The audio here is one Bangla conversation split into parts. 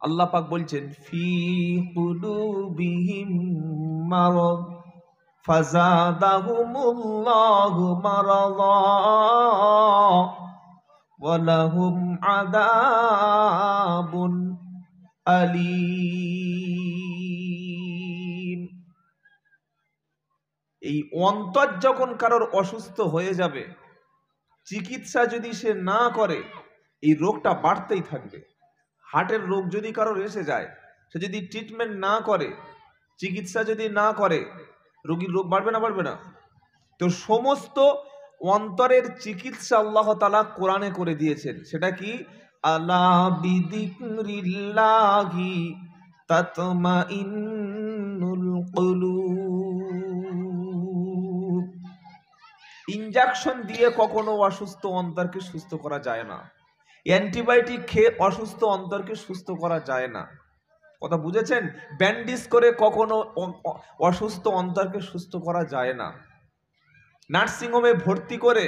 আল্লাহ পাক বলছেন ফি কুলুবিহিম মারাদ ফাযাদাহুমুল্লাহু মারাদা ওয়া লাহুম আযাবুন আলীম। এই অন্তর যখন কারোর অসুস্থ হয়ে যাবে, চিকিৎসা যদি সে না করে, এই রোগটা বাড়তেই থাকবে। হার্টের রোগ যদি কারোর এসে যায়, সে যদি ট্রিটমেন্ট না করে, চিকিৎসা যদি না করে, রোগীর রোগ বাড়বে না বাড়বে না? তো সমস্ত অন্তরের চিকিৎসা আল্লাহ তাআলা কোরআনে করে দিয়েছেন। সেটা কি? আলা বিযিকরিল্লাহি তাতমাইন্নুল কুলুব। ইনজেকশন দিয়ে কখনো অসুস্থ অন্তরকে সুস্থ করা যায় না। অ্যান্টিবায়োটিক খেয়ে অসুস্থ অন্তরকে সুস্থ করা যায় না। কথা বুঝেছেন? ব্যান্ডেজ করে কখনো অসুস্থ অন্তরকে সুস্থ করা যায় না। নার্সিংহোমে ভর্তি করে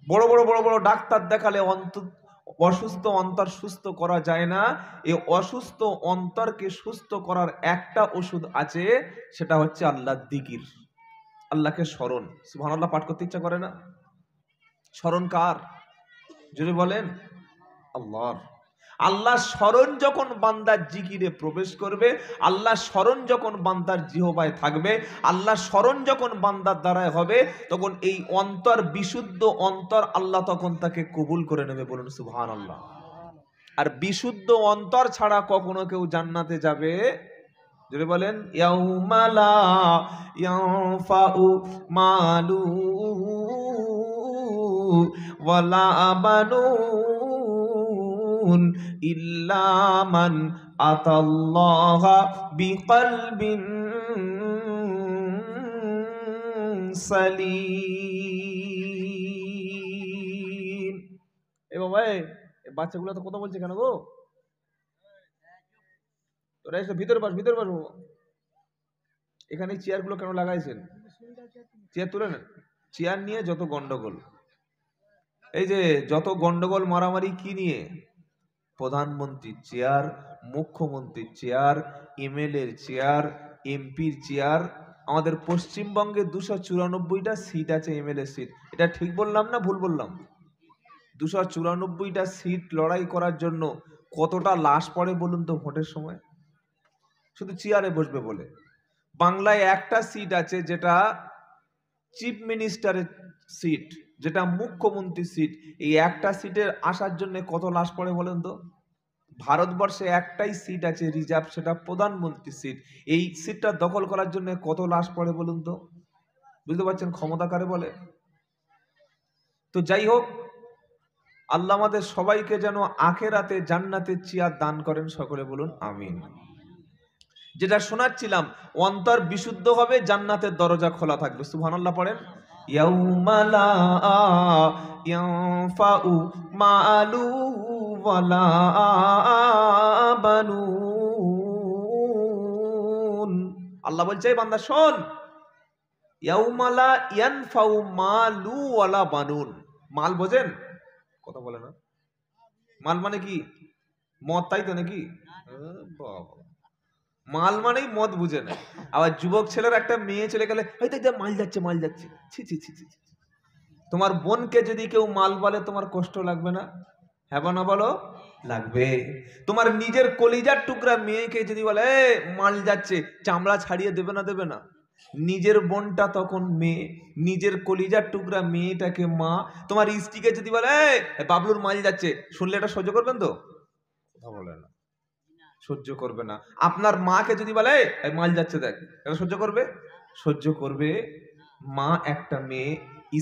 বড় বড় ডাক্তার দেখালে অসুস্থ অন্তর সুস্থ করা যায় না। এই অসুস্থ অন্তরকে সুস্থ করার একটা ওষুধ আছে, সেটা হচ্ছে আল্লাহর জিকির, আল্লাহকে স্মরণ। সুবহানাল্লাহ পাঠ করতে ইচ্ছা করে না? স্মরণ কার? যদি বলেন আল্লাহর। আল্লাহ স্মরণ যখন বান্দার জিকিরে প্রবেশ করবে, আল্লাহ স্মরণ যখন বান্দার জিহ্বায় থাকবে, আল্লাহ স্মরণ যখন বান্দার দ্বারায় হবে, তখন এই অন্তর, বিশুদ্ধ অন্তর, আল্লাহ তখন তাকে কবুল করে নেবে। বলুন সুবহানাল্লাহ। আর বিশুদ্ধ অন্তর ছাড়া কখনো কেউ জান্নাতে যাবে? যদি বলেন ইয়াউমা লা ইয়ানফাউ মালু ওয়ালা বানুন ইল্লা মান আতাল্লাহা বিকলবিন সালিম। এ বাবা, এই বাচ্চাগুলো তো কথা বলছে কেন গো? তোরা এসে ভিতরে বস, ভিতরে বস। এখানে চেয়ারগুলো কেন লাগাইছেন? চেয়ার তুলে নেন। চেয়ার নিয়ে যত গন্ডগোল, এই যে যত গন্ডগোল মারামারি কি নিয়ে? প্রধানমন্ত্রীর চেয়ার, মুখ্যমন্ত্রীর চেয়ার, এমএলএর চেয়ার, এমপির চেয়ার। আমাদের পশ্চিমবঙ্গে 294টা সিট আছে এমএলএ সিট। এটা ঠিক বললাম না ভুল বললাম? 294টা সিট লড়াই করার জন্য কতটা লাশ পড়ে বলুন তো ভোটের সময়, শুধু চেয়ারে বসবে বলে। বাংলায় একটা সিট আছে যেটা চিফ মিনিস্টারের সিট, যেটা মুখ্যমন্ত্রীর সিট। এই একটা সিটের আসার জন্য কত লাশ পড়ে বলেন তো? ভারতবর্ষে একটাই সিট আছে রিজার্ভ, সেটা প্রধানমন্ত্রীর সিট। এই সিটটা দখল করার জন্য কত লাশ পড়ে বলুন তো? বুঝতে পারছেন ক্ষমতা কারে বলে? তো যাই হোক, আল্লাহ আমাদের সবাইকে যেন আখেরাতে জান্নাতের চেয়ার দান করেন, সকলে বলুন আমিন। যেটা শোনাচ্ছিলাম, অন্তর বিশুদ্ধ হবে, জান্নাতের দরজা খোলা থাকবে। সুবহানাল্লাহ পড়েন। ইয়াউমা লা ইয়ানফাউ মালু ওয়ালা বানুন। আল্লাহ বলছে বান্দা শোন, ইয়াউমা লা ইয়ানফাউ মালু ওয়ালা বানুন। মাল বোঝেন? কথা বলে না। মাল মানে কি? মদ, তাই তো নাকি? বাবা, মাল মানেই মদ বুঝে না। আবার যুবক ছেলের একটা মেয়ে চলে গেলে মাল যাচ্ছে মাল যাচ্ছে, ছি ছি ছি ছি। তোমার বোনকে যদি কেউ মাল বলে তোমার কষ্ট লাগবে না? হ্যাঁ না বলো? লাগবে। তোমার নিজের কলিজার টুকরা মেয়েকে যদি বলে মাল যাচ্ছে, চামড়া ছাড়িয়ে দেবে না দেবে না? নিজের বোনটা তখন মেয়ে, নিজের কলিজার টুকরা মেয়েটাকে মা। তোমার স্ত্রীকে যদি বলে বাবলুর মাল যাচ্ছে, শুনলে এটা সহ্য করবেন তো? কথা বলে না, সহ্য করবে না। আপনার মাকে যদি বলে মাল যাচ্ছে দেখ, এটা সহ্য করবে? সহ্য করবে। মা একটা মেয়ে,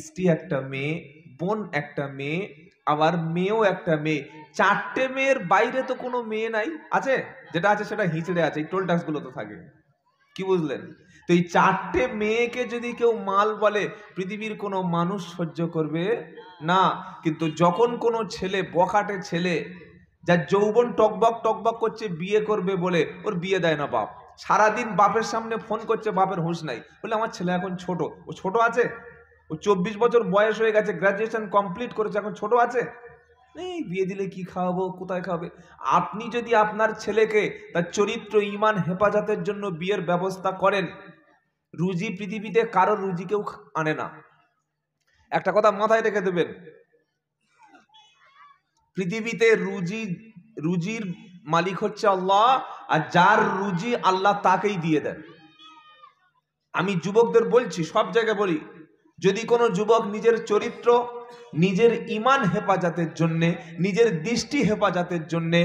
স্ত্রী একটা মেয়ে, বোন একটা মেয়ে, আবার মেয়েও একটা মেয়ে। 4টে মেয়ের বাইরে তো কোনো মেয়ে নাই। আছে? যেটা আছে সেটা হিঁচড়ে আছে, এই টোল ট্যাক্স গুলো তো থাকে। কি বুঝলেন? তো এই 4টে মেয়েকে যদি কেউ মাল বলে, পৃথিবীর কোনো মানুষ সহ্য করবে না। কিন্তু যখন কোনো ছেলে, বখাটে ছেলে, যার যৌবন টকবক টকবক করছে, বিয়ে করবে বলে ওর বিয়ে দেয় না বাপ। সারাদিন বাপের সামনে ফোন করছে, বাপের হুঁশ নাই, বলে আমার ছেলে এখন ছোট। ও ছোট আছে? ও 24 বছর বয়স হয়ে গেছে, গ্রাজুয়েশন কমপ্লিট করেছে, এখন ছোট আছে? এই বিয়ে দিলে কি খাওয়াবো, কোথায় খাবে? আপনি যদি আপনার ছেলেকে তার চরিত্র ঈমান হেফাজতের জন্য বিয়ের ব্যবস্থা করেন, রুজি পৃথিবীতে কারোর রুজি কেউ আনে না। একটা কথা মাথায় রেখে দেবেন, পৃথিবীতে রুজির মালিক হচ্ছে আল্লাহ, আর যার রুজি আল্লাহ তাকেই দিয়ে দেন। আমি যুবকদের বলছি, সব জায়গায় বলি, যদি কোনো যুবক নিজের চরিত্র, নিজের ঈমান হেফাজতের জন্যে, নিজের দৃষ্টি হেফাজতের জন্যে,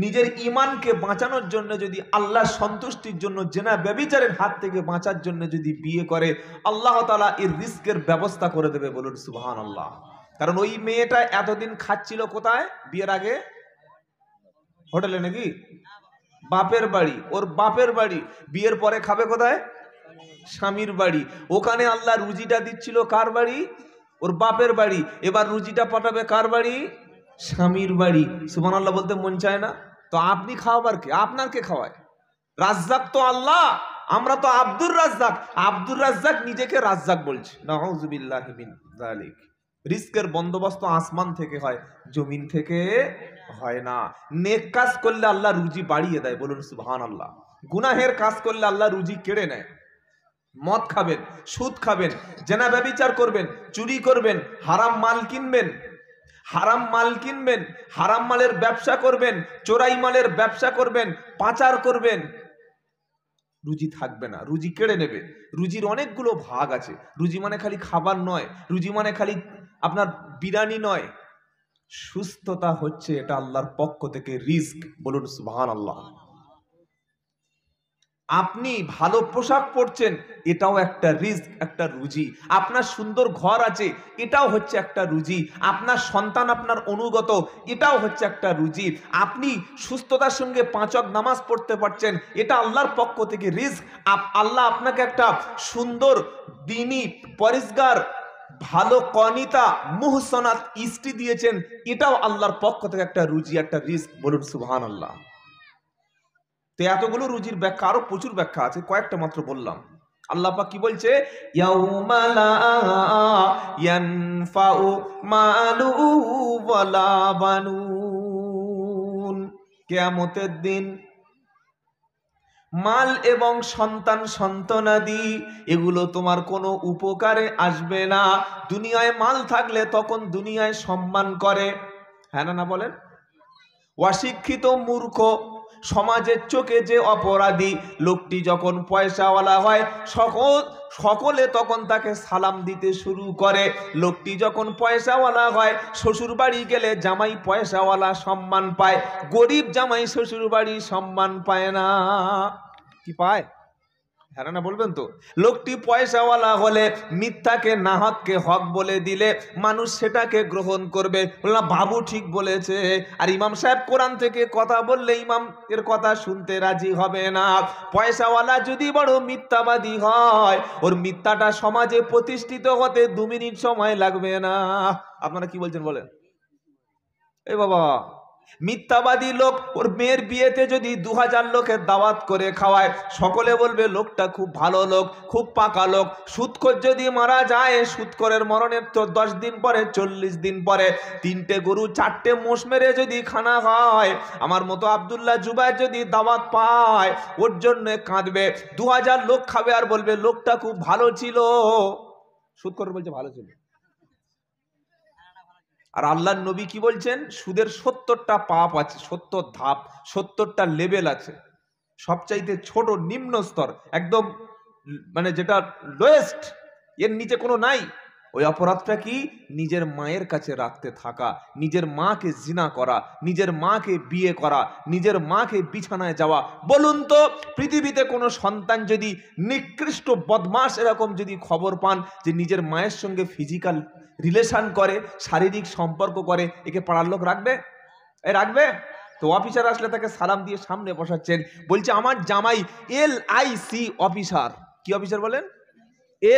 নিজের ঈমানকে বাঁচানোর জন্য, যদি আল্লাহ সন্তুষ্টির জন্য, জেনা ব্যভিচারের হাত থেকে বাঁচার জন্য যদি বিয়ে করে, আল্লাহ তাআলা এর রিস্কের ব্যবস্থা করে দেবে। বলুন সুবহানাল্লাহ। কারণ ওই মেয়েটা এতদিন খাচ্ছিল কোথায়? বিয়ের আগে হোটেলে নাকি? বাপের বাড়ি, ওর বাপের বাড়ি। বিয়ের পরে খাবে কোথায়? স্বামীর বাড়ি। ওখানে আল্লাহ রুজিটা দিচ্ছিল কার বাড়ি? ওর বাপের বাড়ি। এবার রুজিটা পাঠাবে কার বাড়ি? স্বামীর বাড়ি। সুবহানাল্লাহ বলতে মন চায় না? তো আপনি খাওয়াবার কে? আপনার কে খাওয়ায়? রাজ্জাক তো আল্লাহ, আমরা তো আব্দুর রাজ্জাক। আব্দুর রাজ্জাক নিজেকে রাজ্জাক বলছে। নাউযুবিল্লাহি মিন যালিক। রিস্কের বন্দোবস্ত আসমান থেকে হয়, জমিন থেকে হয় না। নেক কাজ করলে আল্লাহ রুজি বাড়িয়ে দেয়। বলুন সুবহানাল্লাহ। গুনাহের কাজ করলে আল্লাহ রুজি কেড়ে নেয়। মদ খাবেন, সুদ খাবেন, জেনা ব্যভিচার করবেন, চুরি করবেন, হারাম মাল কিনবেন, হারাম মালের ব্যবসা করবেন, চোরাই মালের ব্যবসা করবেন, পাচার করবেন, রুজি থাকবে না, রুজি কেড়ে নেবে। রুজির অনেকগুলো ভাগ আছে। রুজি মানে খালি খাবার নয়, রুজি মানে খালি আপনার বিরিয়ানি নয়। সুস্থতা হচ্ছে এটা আল্লাহর পক্ষ থেকে রিস্ক। বলুন সুবহানাল্লাহ। আপনি ভালো পোশাক পরছেন, এটাও একটা রিস্ক, একটা রুজি। আপনার সুন্দর ঘর আছে, এটাও হচ্ছে একটা রুজি। আপনার সন্তান আপনার অনুগত, এটাও হচ্ছে একটা রুজি। আপনি সুস্থতার সঙ্গে 5 ওয়াক্ত নামাজ পড়তে পারছেন, এটা আল্লাহর পক্ষ থেকে রিস্ক। আল্লাহ আপনাকে একটা সুন্দর দ্বীনী পরিষ্কার ভালো কনিতা মুহসানাত স্ত্রী দিয়েছেন, এটাও আল্লাহর পক্ষ থেকে একটা রুজি, একটা রিস্ক। বলুন সুবহানাল্লাহ। তো এতগুলো রুজির ব্যাখ্যা, আরো প্রচুর ব্যাখ্যা আছে, কয়েকটা মাত্র বললাম। আল্লাহ পাক কি বলছে? ইয়াউমা লা ইয়ানফাউ মালু ওয়ালা বানুন। কিয়ামতের দিন মাল এবং সন্তান সন্তানাদি এগুলো তোমার কোনো উপকারে আসবে না। দুনিয়ায় মাল থাকলে তখন দুনিয়ায় সম্মান করে, হ্যাঁ না বলেন? অশিক্ষিত মূর্খ সমাজের চোখে যে অপরাধী লোকটি যখন পয়সাওয়ালা হয়, সকলে তখন তাকে সালাম দিতে শুরু করে। লোকটি যখন পয়সাওয়ালা হয়, শ্বশুর বাড়ি গেলে জামাই পয়সাওয়ালা সম্মান পায়, গরিব জামাই শ্বশুর বাড়ি সম্মান পায় না। কি পায়? হ্যাঁ না বলবেন তো? লোকটি পয়সাওয়ালা হলে মিথ্যাকে নাহককে হক বলে দিলে মানুষ সেটাকে গ্রহণ করবে। বললাম বাবু ঠিক বলেছে। আর ইমাম সাহেব কোরআন থেকে কথা বললে ইমাম এর কথা শুনতে রাজি হবে না। পয়সাওয়ালা যদি বড় মিথ্যাবাদী হয়, ওর মিথ্যাটা সমাজে প্রতিষ্ঠিত হতে 2 মিনিট সময় লাগবে না। আপনারা কি বলছেন বলেন? এই বাবা, মিথ্যাবাদী লোক ওর মেয়ের বিয়েতে যদি 2000 লোকের দাওয়াত করে খাওয়ায়, সকলে বলবে লোকটা খুব ভালো লোক, খুব পাকা লোক। সুদখোর যদি মারা যায়, সুদখোরের মরণের 10 দিন পরে, 40 দিন পরে 3টে গরু 4টে মোষ মেরে যদি খানা হয়, আমার মতো আব্দুল্লাহ জুবায়ের যদি দাওয়াত পায়, ওর জন্য কাঁদবে। 2000 লোক খাবে আর বলবে লোকটা খুব ভালো ছিল। সুদখোর বলছে ভালো ছিল। আর আল্লাহর নবী কি বলছেন? সুদের 70টা পাপ আছে, 70 ধাপ, 70টা লেভেল আছে। সবচাইতে ছোট নিম্ন স্তর, একদম মানে যেটা লোয়েস্ট, এর নিচে কোনো নাই। ওই অপরাধটা কি? নিজের মায়ের কাছে রাখতে থাকা, নিজের মাকে জিনা করা, নিজের মাকে বিয়ে করা, নিজের মাকে বিছানায় যাওয়া। বলুন তো, পৃথিবীতে কোনো সন্তান যদি নিকৃষ্ট বদমাশ এরকম যদি খবর পান যে নিজের মায়ের সঙ্গে ফিজিক্যাল রিলেশন করে, শারীরিক সম্পর্ক করে, একে পাড়ার লোক রাখবে? রাখবে? তো অফিসার আসলে তাকে সালাম দিয়ে সামনে বসাচ্ছেন, বলছে আমার জামাই LIC অফিসার। কি অফিসার বলেন?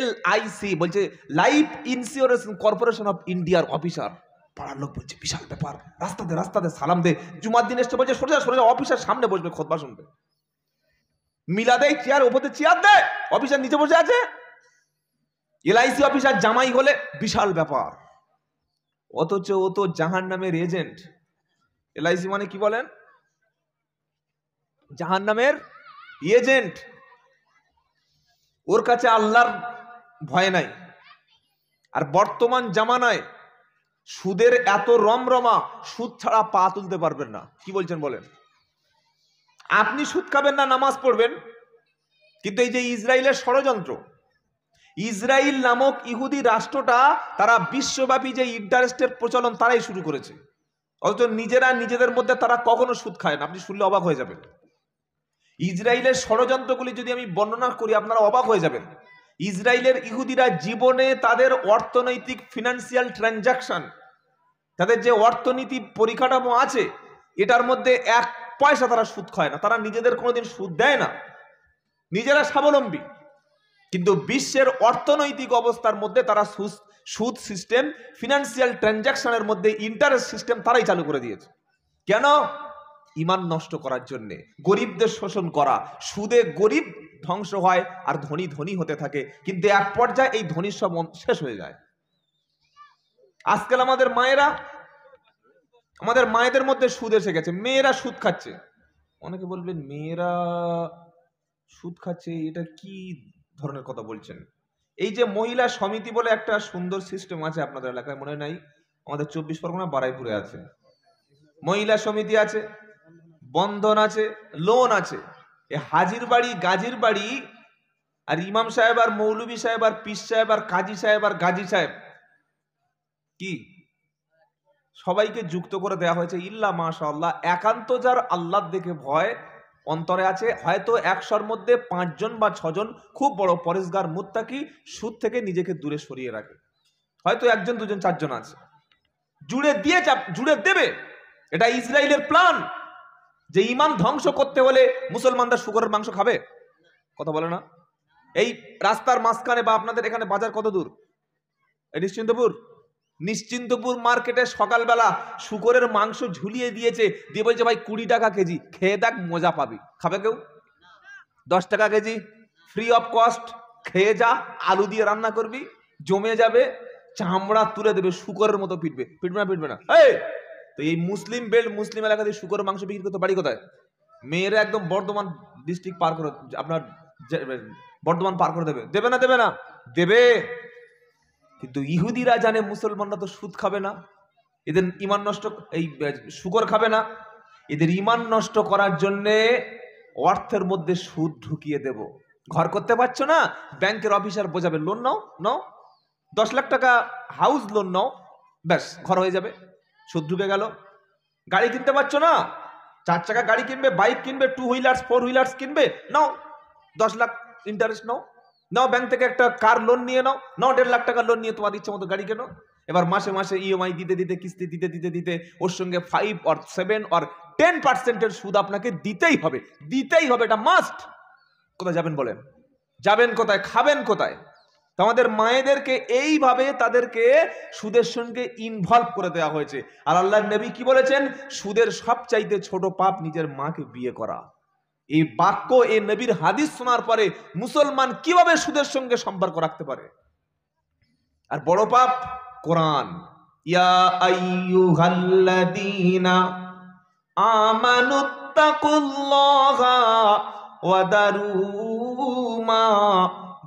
LIC বলছে লাইফ ইন্স্যুরেন্স কর্পোরেশন অফ ইন্ডিয়ার অফিসার। পাড়ার লোক বলছে বিশাল ব্যাপার, রাস্তাতে সালাম দে। জুমার দিন এসে বলছে সোজা অফিসার সামনে বসবে, খুতবা শুনবে। মিলাদে চেয়ার উপরে চেয়ার দেয়, অফিসার নিচে বসে আছে। LIC অফিসার জামাই হলে বিশাল ব্যাপার। অথচ ও তো জাহান্নামের এজেন্ট। এলআইসি মানে কি বলেন? জাহান্নামের এজেন্ট। ওর কাছে আল্লাহর ভয় নাই। আর বর্তমান জামানায় সুদের এত রমরমা, সুদ ছাড়া পা তুলতে পারবেন না। কি বলছেন বলেন? আপনি সুদ খাবেন না, নামাজ পড়বেন, কিন্তু এই যে ইসরায়েলের ষড়যন্ত্র, ইসরায়েল নামক ইহুদি রাষ্ট্রটা তারা বিশ্বব্যাপী যে ইন্টারেস্টের প্রচলন তারাই শুরু করেছে, অথচ নিজেরা নিজেদের মধ্যে তারা কখনো সুদ খায় না। আপনি শুনলে অবাক হয়ে যাবেন। ইসরায়েলের ষড়যন্ত্রগুলি যদি আমি বর্ণনা করি আপনারা অবাক হয়ে যাবেন। ইসরায়েলের ইহুদিরা জীবনে তাদের অর্থনৈতিক ফিনান্সিয়াল ট্রানজাকশন, তাদের যে অর্থনীতি পরিকাঠামো আছে, এটার মধ্যে এক পয়সা তারা সুদ খায় না। তারা নিজেদের কোনোদিন সুদ দেয় না, নিজেরা স্বাবলম্বী। কিন্তু বিশ্বের অর্থনৈতিক অবস্থার মধ্যে তারা সুদ সিস্টেম, ফিনান্সিয়াল ট্রানজাকশনের মধ্যে ইন্টারেস্ট সিস্টেম তারাই চালু করে দিয়েছে। কেন? ঈমান নষ্ট করার জন্যে, গরিবদের শোষণ করা। সুদে গরিব ধ্বংস হয় আর ধনী ধনী হতে থাকে, কিন্তু এক পর্যায়ে এই ধনীর সব শেষ হয়ে যায়। আজকাল আমাদের মায়েদের মধ্যে সুদ এসে গেছে, মেয়েরা সুদ খাচ্ছে। অনেকে বলবেন মেয়েরা সুদ খাচ্ছে, এটা কি ধরনের কথা বলছেন? এই যে মহিলা সমিতি বলে একটা সুন্দর সিস্টেম আছে আপনাদের এলাকায়, মনে নাই? আমাদের 24 পরগনা বারাইপুরে আছে, মহিলা সমিতি আছে, বন্ধন আছে, লোন আছে। হাজির বাড়ি, গাজির বাড়ি, আর ইমাম সাহেব আর মৌলভী সাহেব আর পীর সাহেব আর কাজী সাহেব আর গাজী সাহেব, কি সবাইকে যুক্ত করে দেওয়া হয়েছে। ইল্লা মাশাআল্লাহ, একান্ত যার আল্লাহ দেখে ভয় অন্তরে আছে, হয়তো 100-র মধ্যে 5 জন বা 6 জন খুব বড় পরেশগার মুত্তাকি, সুদ থেকে নিজেকে দূরে সরিয়ে রাখে। হয়তো 1 জন 2 জন 4 জন আছে, জুড়ে দেবে। এটা ইসরায়েলের প্ল্যান, যে ঈমান ধ্বংস করতে হলে মুসলমানরা শুকরের মাংস খাবে। কথা বলে না? এই রাস্তার মাঝখানে বা আপনাদের এখানে বাজার কত দূর? এই নিশ্চিন্তপুর মার্কেটে সকালবেলা শুকরের মাংস ঝুলিয়ে দিয়েছে, দিয়ে বলছে ভাই 20 টাকা কেজি, খেয়ে দেখ মজা পাবি। খাবে কেউ? 10 টাকা কেজি ফ্রি অফ কস্ট, খেয়ে যা, আলু দিয়ে রান্না করবি, জমে যাবে, চামড়া তুলে দেবে, শুকরের মতো পিটবে না। তো এই মুসলিম বেল্ট, মুসলিম এলাকা দিয়ে শুকরের মাংস বিক্রি করতে বাড়ি কোথায়? মেয়েরা একদম বর্ধমান ডিস্ট্রিক্ট পার করে, আপনার বর্ধমান পার করে দেবে না দেবে। কিন্তু ইহুদিরা জানে মুসলমানরা তো সুদ খাবে না, এদের ঈমান নষ্ট, এই শুকর খাবে না। এদের ঈমান নষ্ট করার জন্যে অর্থের মধ্যে সুদ ঢুকিয়ে দেব। ঘর করতে পারছো না, ব্যাংকের অফিসার বোঝাবে, লোন নাও 10 লাখ টাকা হাউস লোন নাও, ব্যাস ঘর হয়ে যাবে, সুদ ঢুকে গেল। গাড়ি কিনতে পারছো না, 4 চাকা গাড়ি কিনবে, বাইক কিনবে, 2 হুইলার্স 4 হুইলার্স কিনবে, নাও 10 লাখ ইন্টারেস্ট নাও ব্যাংক থেকে একটা কার লোন নিয়ে নাও 1.5 লাখ টাকা লোন নিয়ে তোমার ইচ্ছে মতো গাড়ি কেনো। এবার মাসে মাসে ইএমআই দিতে কিস্তি দিতে ওর সঙ্গে 5 or 7 or 10% সুদ আপনাকে দিতেই হবে, এটা মাস্ট। কোথায় যাবেন বলেন? যাবেন কোথায়? খাবেন কোথায়? আমাদের মায়েদেরকে এইভাবে তাদেরকে সুদের সঙ্গে ইনভলভ করে দেওয়া হয়েছে। আর আল্লাহর নবী কি বলেছেন? সুদের সবচাইতে ছোট পাপ নিজের মাকে বিয়ে করা। এই বাক্য, এই নবীর হাদিস শোনার পরে মুসলমান কিভাবে সুদের সঙ্গে সম্পর্ক রাখতে পারে? আর বড় পাপ কোরআন, ইয়া আইয়ুহাল্লাযীনা আমানুত্তাকুল্লাহা ওয়া দারু মা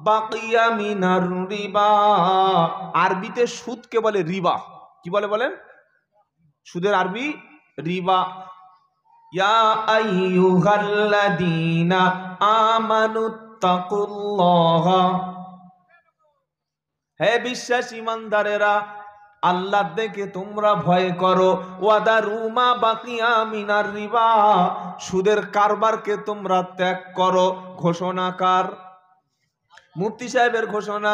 বাকিয়া মিনার রিবা। আরবিতে সুদকে বলে রিবা। কি বলেন? সুদের আরবি রিবা। ইয়া আইয়ুহাল্লাযীনা আমানুত্তাকুল্লাহা, হে বিশ্বাস ঈমানদারেরা, আল্লাহ দেখে তোমরা ভয় করো। ওয়াদারু মা বাকিয়া মিনার রিবা, সুদের কারবারকে তোমরা ত্যাগ করো। ঘোষণাকার মুফতি সাহেবের ঘোষণা,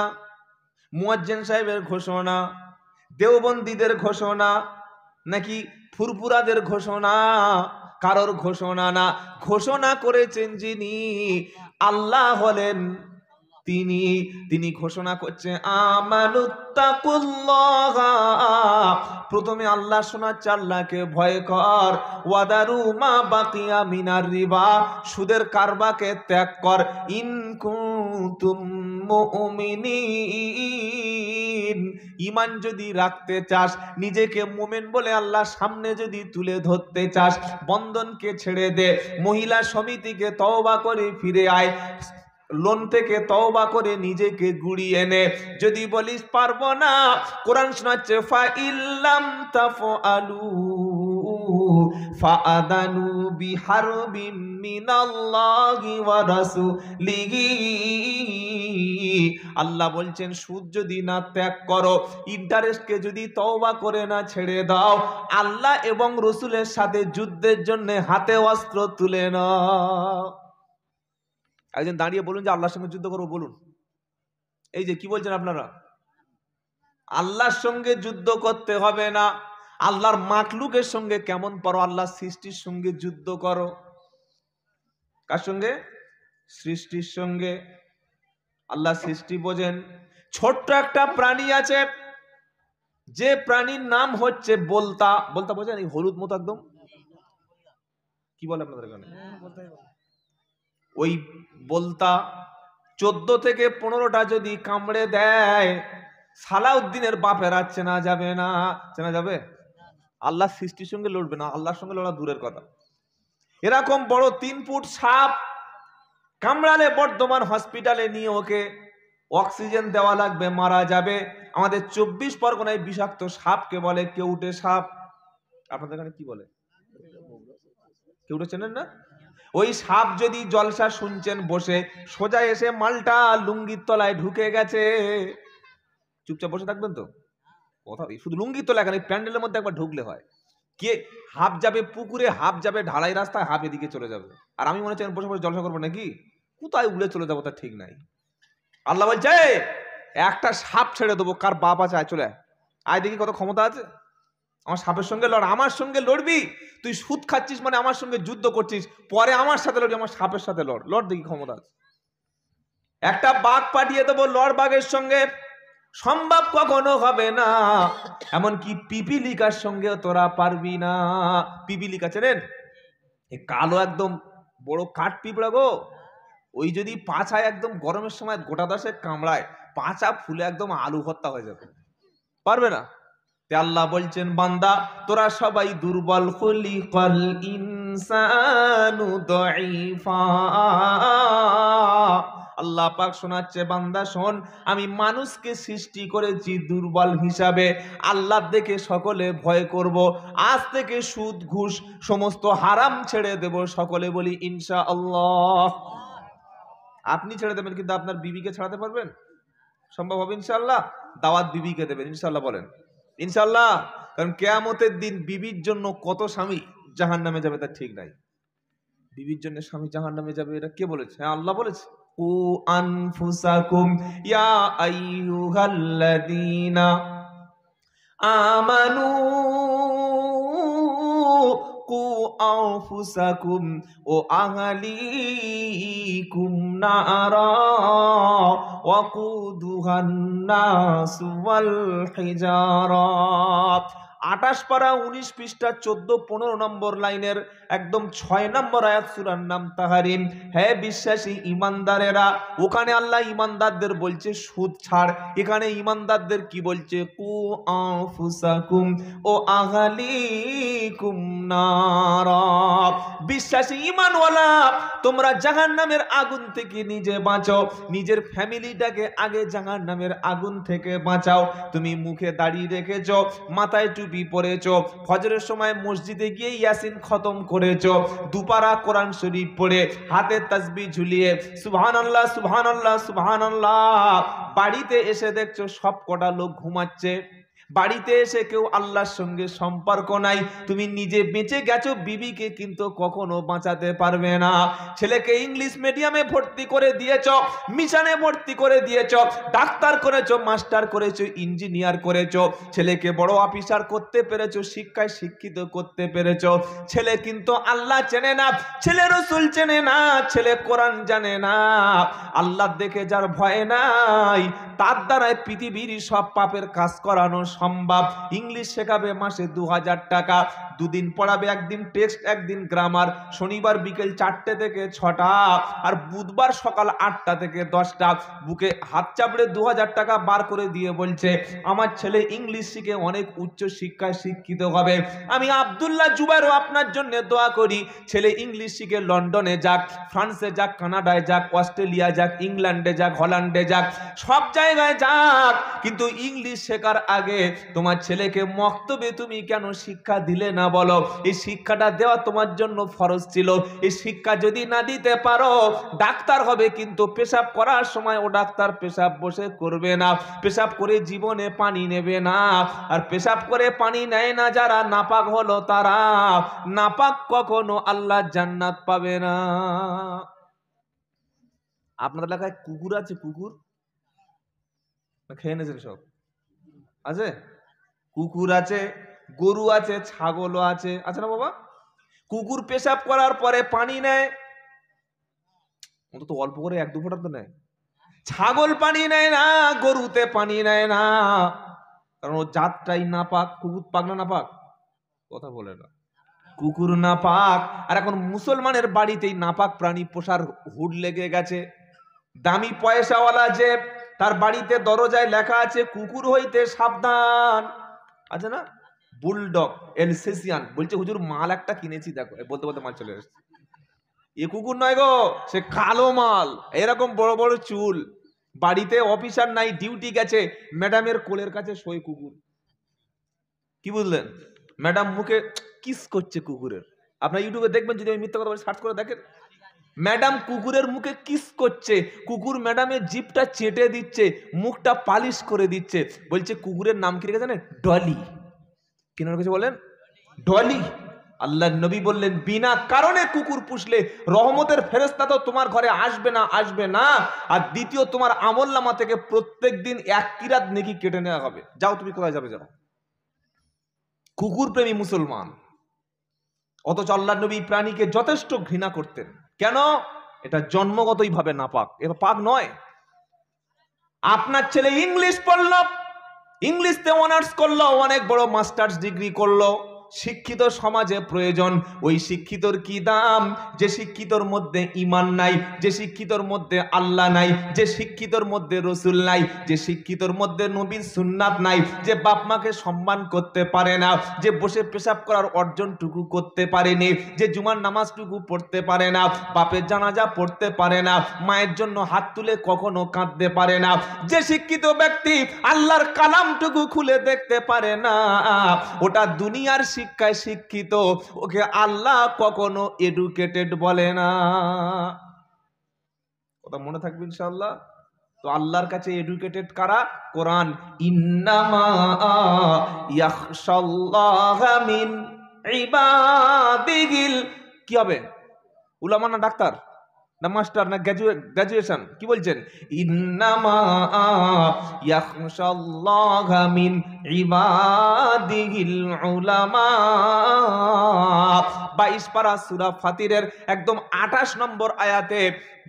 মুয়াজ্জিন সাহেবের ঘোষণা, দেওবন্দীদের ঘোষণা, নাকি ফুরফুরাদের ঘোষণা? কারোর ঘোষণা না, ঘোষণা করেছেন যিনি, আল্লাহ হলেন। তিনি ঘোষণা করছে আমানুত্তাকুল্লাহ, প্রথমে আল্লাহ শোনাচ্ছে আল্লাহকে ভয় কর, ওয়াদারু মা বাকিয়া মিনার রিবা, সুদের কারবারকে ত্যাগ কর, ইন কুনতুম মুমিনিন, ঈমান যদি রাখতে চাস, নিজেকে মুমিন বলে আল্লাহর সামনে যদি তুলে ধরতে চাস, বন্ধনকে ছেড়ে দে, মহিলা সমিতিকে তওবা করে ফিরে আয়, লোন থেকে তওবা করে নিজেকে গুড়িয়ে নে। যদি বলিস পারবো না, কোরআন শোনাচ্ছে ফা ইল্লাম তাফআলু ফাআদানু বিহারবিম মিনাল্লাহি ওয়া রাসূলিহি, আল্লাহ বলছেন সুদ যদি না ত্যাগ করো, ইন্টারেস্টকে যদি তওবা করে না ছেড়ে দাও, আল্লাহ এবং রাসূলের সাথে যুদ্ধের জন্য হাতে অস্ত্র তুলে নাও। একজন দাঁড়িয়ে বলুন যে আল্লাহর সঙ্গে যুদ্ধ করবো, বলুন। এই যে কি বলছেন আপনারা, আল্লাহর সঙ্গে যুদ্ধ করতে হবে না, আল্লাহর মাখলুকের সঙ্গে কেমন পারো, আল্লাহর সৃষ্টির সঙ্গে যুদ্ধ করো। কার সঙ্গে? সৃষ্টির সঙ্গে। আল্লাহ সৃষ্টি বোঝেন। ছোট্ট একটা প্রাণী আছে, যে প্রাণীর নাম হচ্ছে বলতা। বলতা বোঝেন? এই হলুদ মতো একদম, কি বলে আপনাদের এখানে? ওই বলতা 14 থেকে 15টা যদি কামড়ে দেয়, সালাউদ্দিনের বাপেরা চেনা যাবে না। চেনা যাবে? আল্লাহ সৃষ্টির সঙ্গে লড়বে না, আল্লাহর সঙ্গে লড়া দূরের কথা। এরকম বড় 3 ফুট সাপ কামড়ালে বর্ধমান হসপিটালে নিয়ে ওকে অক্সিজেন দেওয়া লাগবে, মারা যাবে। আমাদের 24 পরগনায় বিষাক্ত সাপকে বলে কেউটে সাপ। আপনাদের এখানে কি বলে? কেউটে চেনেন না? ওই সাপ যদি জলসা শুনছেন বসে, সোজা এসে মালটা লুঙ্গির তলায় ঢুকে গেছে, চুপচাপ বসে থাকবেন তো? কথা শুধু লুঙ্গির তলায়, এখানে প্যান্ডেলের মধ্যে একবার ঢুকলে হয়। কে হাফ যাবে পুকুরে, হাফ যাবে ঢালাই রাস্তায়, হাফ এদিকে চলে যাবে। আর আমি মনে হচ্ছে বসে বসে জলসা করবো নাকি, কোথায় উড়ে চলে যাবো তার ঠিক নাই। আল্লাহ বলছে একটা সাপ ছেড়ে দেবো, কার বাপ আছে আয় চলে আয় দেখি কত ক্ষমতা আছে, আমার সাপের সঙ্গে লড়। আমার সঙ্গে লড়বি? তুই সুদ খাচ্ছিস মানে আমার সঙ্গে যুদ্ধ করছিস, পরে আমার সাথে লড়বি, আমার সাপের সাথে লড়, লড় দেখি ক্ষমতা আছে। একটা বাঘ পাঠিয়ে দেবো, লড় বাঘের সঙ্গে, সম্ভব কখনো হবে না। এমনকি পিপিলিকার সঙ্গে তোরা পারবি না। পিপিলিকা চেনেন? এই কালো একদম বড় কাঠ পিঁপড়া গো, ওই যদি পাছায় একদম গরমের সময় গোটা দশেক কামড়ায়, পাছা ফুলে একদম আলু ভর্তা হয়ে যাবে, পারবে না। আল্লাহ বলছেন বান্দা তোরা সবাই দুর্বল, খুলিকাল ইনসানু দাঈফা। আল্লাহ পাক শোনাচ্ছে বান্দা শোন, আমি মানুষকে সৃষ্টি করেছি দুর্বল হিসাবে। আল্লাহ দেখে সকলে ভয় করব, আজ থেকে সুদ ঘুষ সমস্ত হারাম ছেড়ে দেব। সকলে বলি ইনশাআল্লাহ। আপনি ছেড়ে দেবেন, কিন্তু আপনার বিবিকে ছাড়াতে পারবেন? সম্ভব হবে ইনশাআল্লাহ? দাওয়াত বিবিকে দেবেন ইনশাআল্লাহ, বলেন ইনশাআল্লাহ। কারণ কিয়ামতের দিন বিবির জন্য কত স্বামী জাহান্নামে যাবে তার ঠিক নাই। বিবির জন্য স্বামী জাহান্নামে যাবে, এটা কে বলেছে? হ্যাঁ, আল্লাহ বলেছে কু আনফুসাকুম ইয়া আইয়ুহাল্লাযীনা আমানু কু আনফুসাকুম ও আহলিকুম নারা ওয়াকুদুহান নাস ওয়াল হিজারা। 28 পারা 19 পৃষ্ঠা 14-15 নম্বর লাইনের একদম 6 নম্বর আয়াত, সূরার নাম তাহরিম। হ্যাঁ বিশ্বাসী ইমানদারেরা, ওখানে আল্লাহ ইমানদারদের বলছে সুদ ছাড়, এখানে ইমানদারদের কি বলছে? কু আনফুসাকুম ও আহলিকুম নারা। বিশ্বাসী ইমানওয়ালা, তোমরা জাহান্নামের আগুন থেকে নিজে বাঁচাও, নিজের ফ্যামিলিটাকে আগে জাহান্নামের আগুন থেকে বাঁচাও। তুমি মুখে দাড়ি রেখেছো, মাথায় টুপি পরেছো, ফজরের সময় মসজিদে গিয়ে ইয়াসিন খতম করেছো, দুপারা কোরআন শরীফ পড়ে হাতে তাসবিহ ঝুলিয়ে সুবহানাল্লাহ সুবহানাল্লাহ সুবহানাল্লাহ, বাড়িতে এসে দেখছো সব কটা লোক ঘুমাচ্ছে, বাড়িতে এসে কেউ আল্লাহর সঙ্গে সম্পর্ক নাই, তুমি নিজে বেঁচে গেছো, বিবিকে কিন্তু কখনো বাঁচাতে পারবে না। ছেলেকে ইংলিশ মিডিয়ামে ভর্তি করে দিয়েছো, মিশনে ভর্তি করে দিয়েছো, ডাক্তার করেছো, মাস্টার করেছো, ইঞ্জিনিয়ার করেছো, ছেলেকে বড় অফিসার করতে পেরেছো, শিক্ষায় শিক্ষিত করতে পেরেছো। ছেলে কিন্তু আল্লাহ চেনে না, ছেলে রসুল চেনে না, ছেলে কোরআন জানে না। আল্লাহ দেখে যার ভয় নাই, তার দ্বারাই পৃথিবীর সব পাপের কাজ করানো সম্ভব। ইংলিশ শেখাবে মাসে 2000 টাকা, দুদিন পড়াবে, একদিন টেক্সট, একদিন গ্রামার, শনিবার বিকেল 4টে থেকে 6টা, আর বুধবার সকাল 8টা থেকে 10টা। বুকে হাত চাপড়ে 2000 টাকা বার করে দিয়ে বলছে আমার ছেলে ইংলিশ শিখে অনেক উচ্চ শিক্ষায় শিক্ষিত হবে। আমি আব্দুল্লাহ জুবাইরও আপনার জন্য দোয়া করি, ছেলে ইংলিশ শিখে লন্ডনে যাক, ফ্রান্সে যাক, কানাডায় যাক, অস্ট্রেলিয়া যাক, ইংল্যান্ডে যাক, হল্যান্ডে যাক, সব জায়গায় যাক, কিন্তু ইংলিশ শেখার আগে তোমার ছেলেকে মক্তবে তুমি কেন শিক্ষা দিলে না বলো? এই শিক্ষাটা দেওয়া তোমার জন্য ফরজ ছিল। এই শিক্ষা যদি না দিতে পারো, ডাক্তার হবে কিন্তু পেশাব করার সময় ও ডাক্তার পেশাব বসে করবে না, পেশাব করে জীবনে পানি নেবে না। আর পেশাব করে পানি নেয় না যারা, নাপাক হলো তারা, নাপাক কখনো আল্লাহ জান্নাত পাবে না। আপনার এলাকায় কুকুর আছে? কুকুর খেয়ে নিয়েছেন সব? আছে? কুকুর আছে, গরু আছে, ছাগলও আছে, আছে না বাবা? কুকুর পেশাব করার পরে পানি নেয়, অন্তত অল্প করে 1-2 ফোঁটা তো নেয়। ছাগল পানি নেয় না, গরুতে পানি নেয় না, কারণ ও জাতটাই নাপাক। কুকুর পাক না নাপাক? কথা বলে না, কুকুর নাপাক। আর এখন মুসলমানের বাড়িতেই নাপাক প্রাণী পোষার হুড লেগে গেছে। দামি পয়সাওয়ালা যে, তার বাড়িতে দরজায় লেখা আছে কুকুর হইতে সাবধান, আছে না? বুলডগ এলসেসিয়ান, বলছে হুজুর মাল একটা কিনেছি, দেখো বলতে বলতে মাল চলে এসেছে। এ কুকুর নয় গো, সে কালো মাল, এরকম বড় বড় চুল, বাড়িতে অফিসার নাই, ডিউটি গেছে, ম্যাডামের কোলের কাছে শোয় কুকুর। কি বুঝলেন? ম্যাডাম মুখে কিস করছে কুকুরের, আপনার ইউটিউবে দেখবেন, যদি আমি মিথ্যা কথা বলি সার্চ করে দেখেন, ম্যাডাম কুকুরের মুখে কিস করছে, কুকুর ম্যাডামের জিভটা চেটে দিচ্ছে, মুখটা পালিশ করে দিচ্ছে। বলছে কুকুরের নাম কি রেখে জানেন? ডলি। কি নাম রেখেছে বলেন? ডলি। আল্লাহ নবী বললেন বিনা কারণে কুকুর পুষলে রহমতের ফেরেশতা তো তোমার ঘরে আসবে না, আসবে না। আর দ্বিতীয়, তোমার আমলনামা থেকে প্রত্যেকদিন 1 কিরাত নেকি কেটে নেওয়া হবে। যাও, তুমি কোথায় যাবে যাও। কুকুর প্রেমী মুসলমান, অথচ আল্লাহ নবী প্রাণীকে যথেষ্ট ঘৃণা করতেন। কেন? এটা জন্মগতই ভাবে নাপাক, এটা পাক নয়। আপনার ছেলে ইংলিশ পড়লো, ইংলিশে অনার্স করলো, অনেক বড় মাস্টার্স ডিগ্রি করলো, শিক্ষিত সমাজে প্রয়োজন। ওই শিক্ষিতর কি দাম? যে শিক্ষিতর মধ্যে ঈমান নাই, যে শিক্ষিতর মধ্যে আল্লাহ নাই, যে শিক্ষিতর মধ্যে রসুল নাই, যে শিক্ষিতর মধ্যে নবীর সুন্নাত নাই, যে বাপ মাকে সম্মান করতে পারে না, যে বসে পেশাব করার অর্জনটুকু করতে পারেনি, যে জুমার নামাজটুকু পড়তে পারে না, বাপের জানাজা পড়তে পারে না, মায়ের জন্য হাত তুলে কখনো কাঁদতে পারে না, যে শিক্ষিত ব্যক্তি আল্লাহর কালামটুকু খুলে দেখতে পারে না, ওটা দুনিয়ার শিক্ষায় শিক্ষিত, ওকে আল্লাহ কখনো এডুকেটেড বলে না। কথা মনে থাকবে ইনশাআল্লাহ। তো আল্লাহর কাছে এডুকেটেড কারা? কোরআন, ইন্নামা ইয়াখশাল্লাহা মিন ইবাদিহিল, কি হবে? উলামা না ডাক্তার না মাস্টার না গ্রাজুয়েশন? কি বলছেন? ইন্নামা ইয়াখশাল্লাহা মিন ইবাদিহিল উলামা। 22 পারা সূরা ফাতিরের একদম 28 নম্বর আয়াতে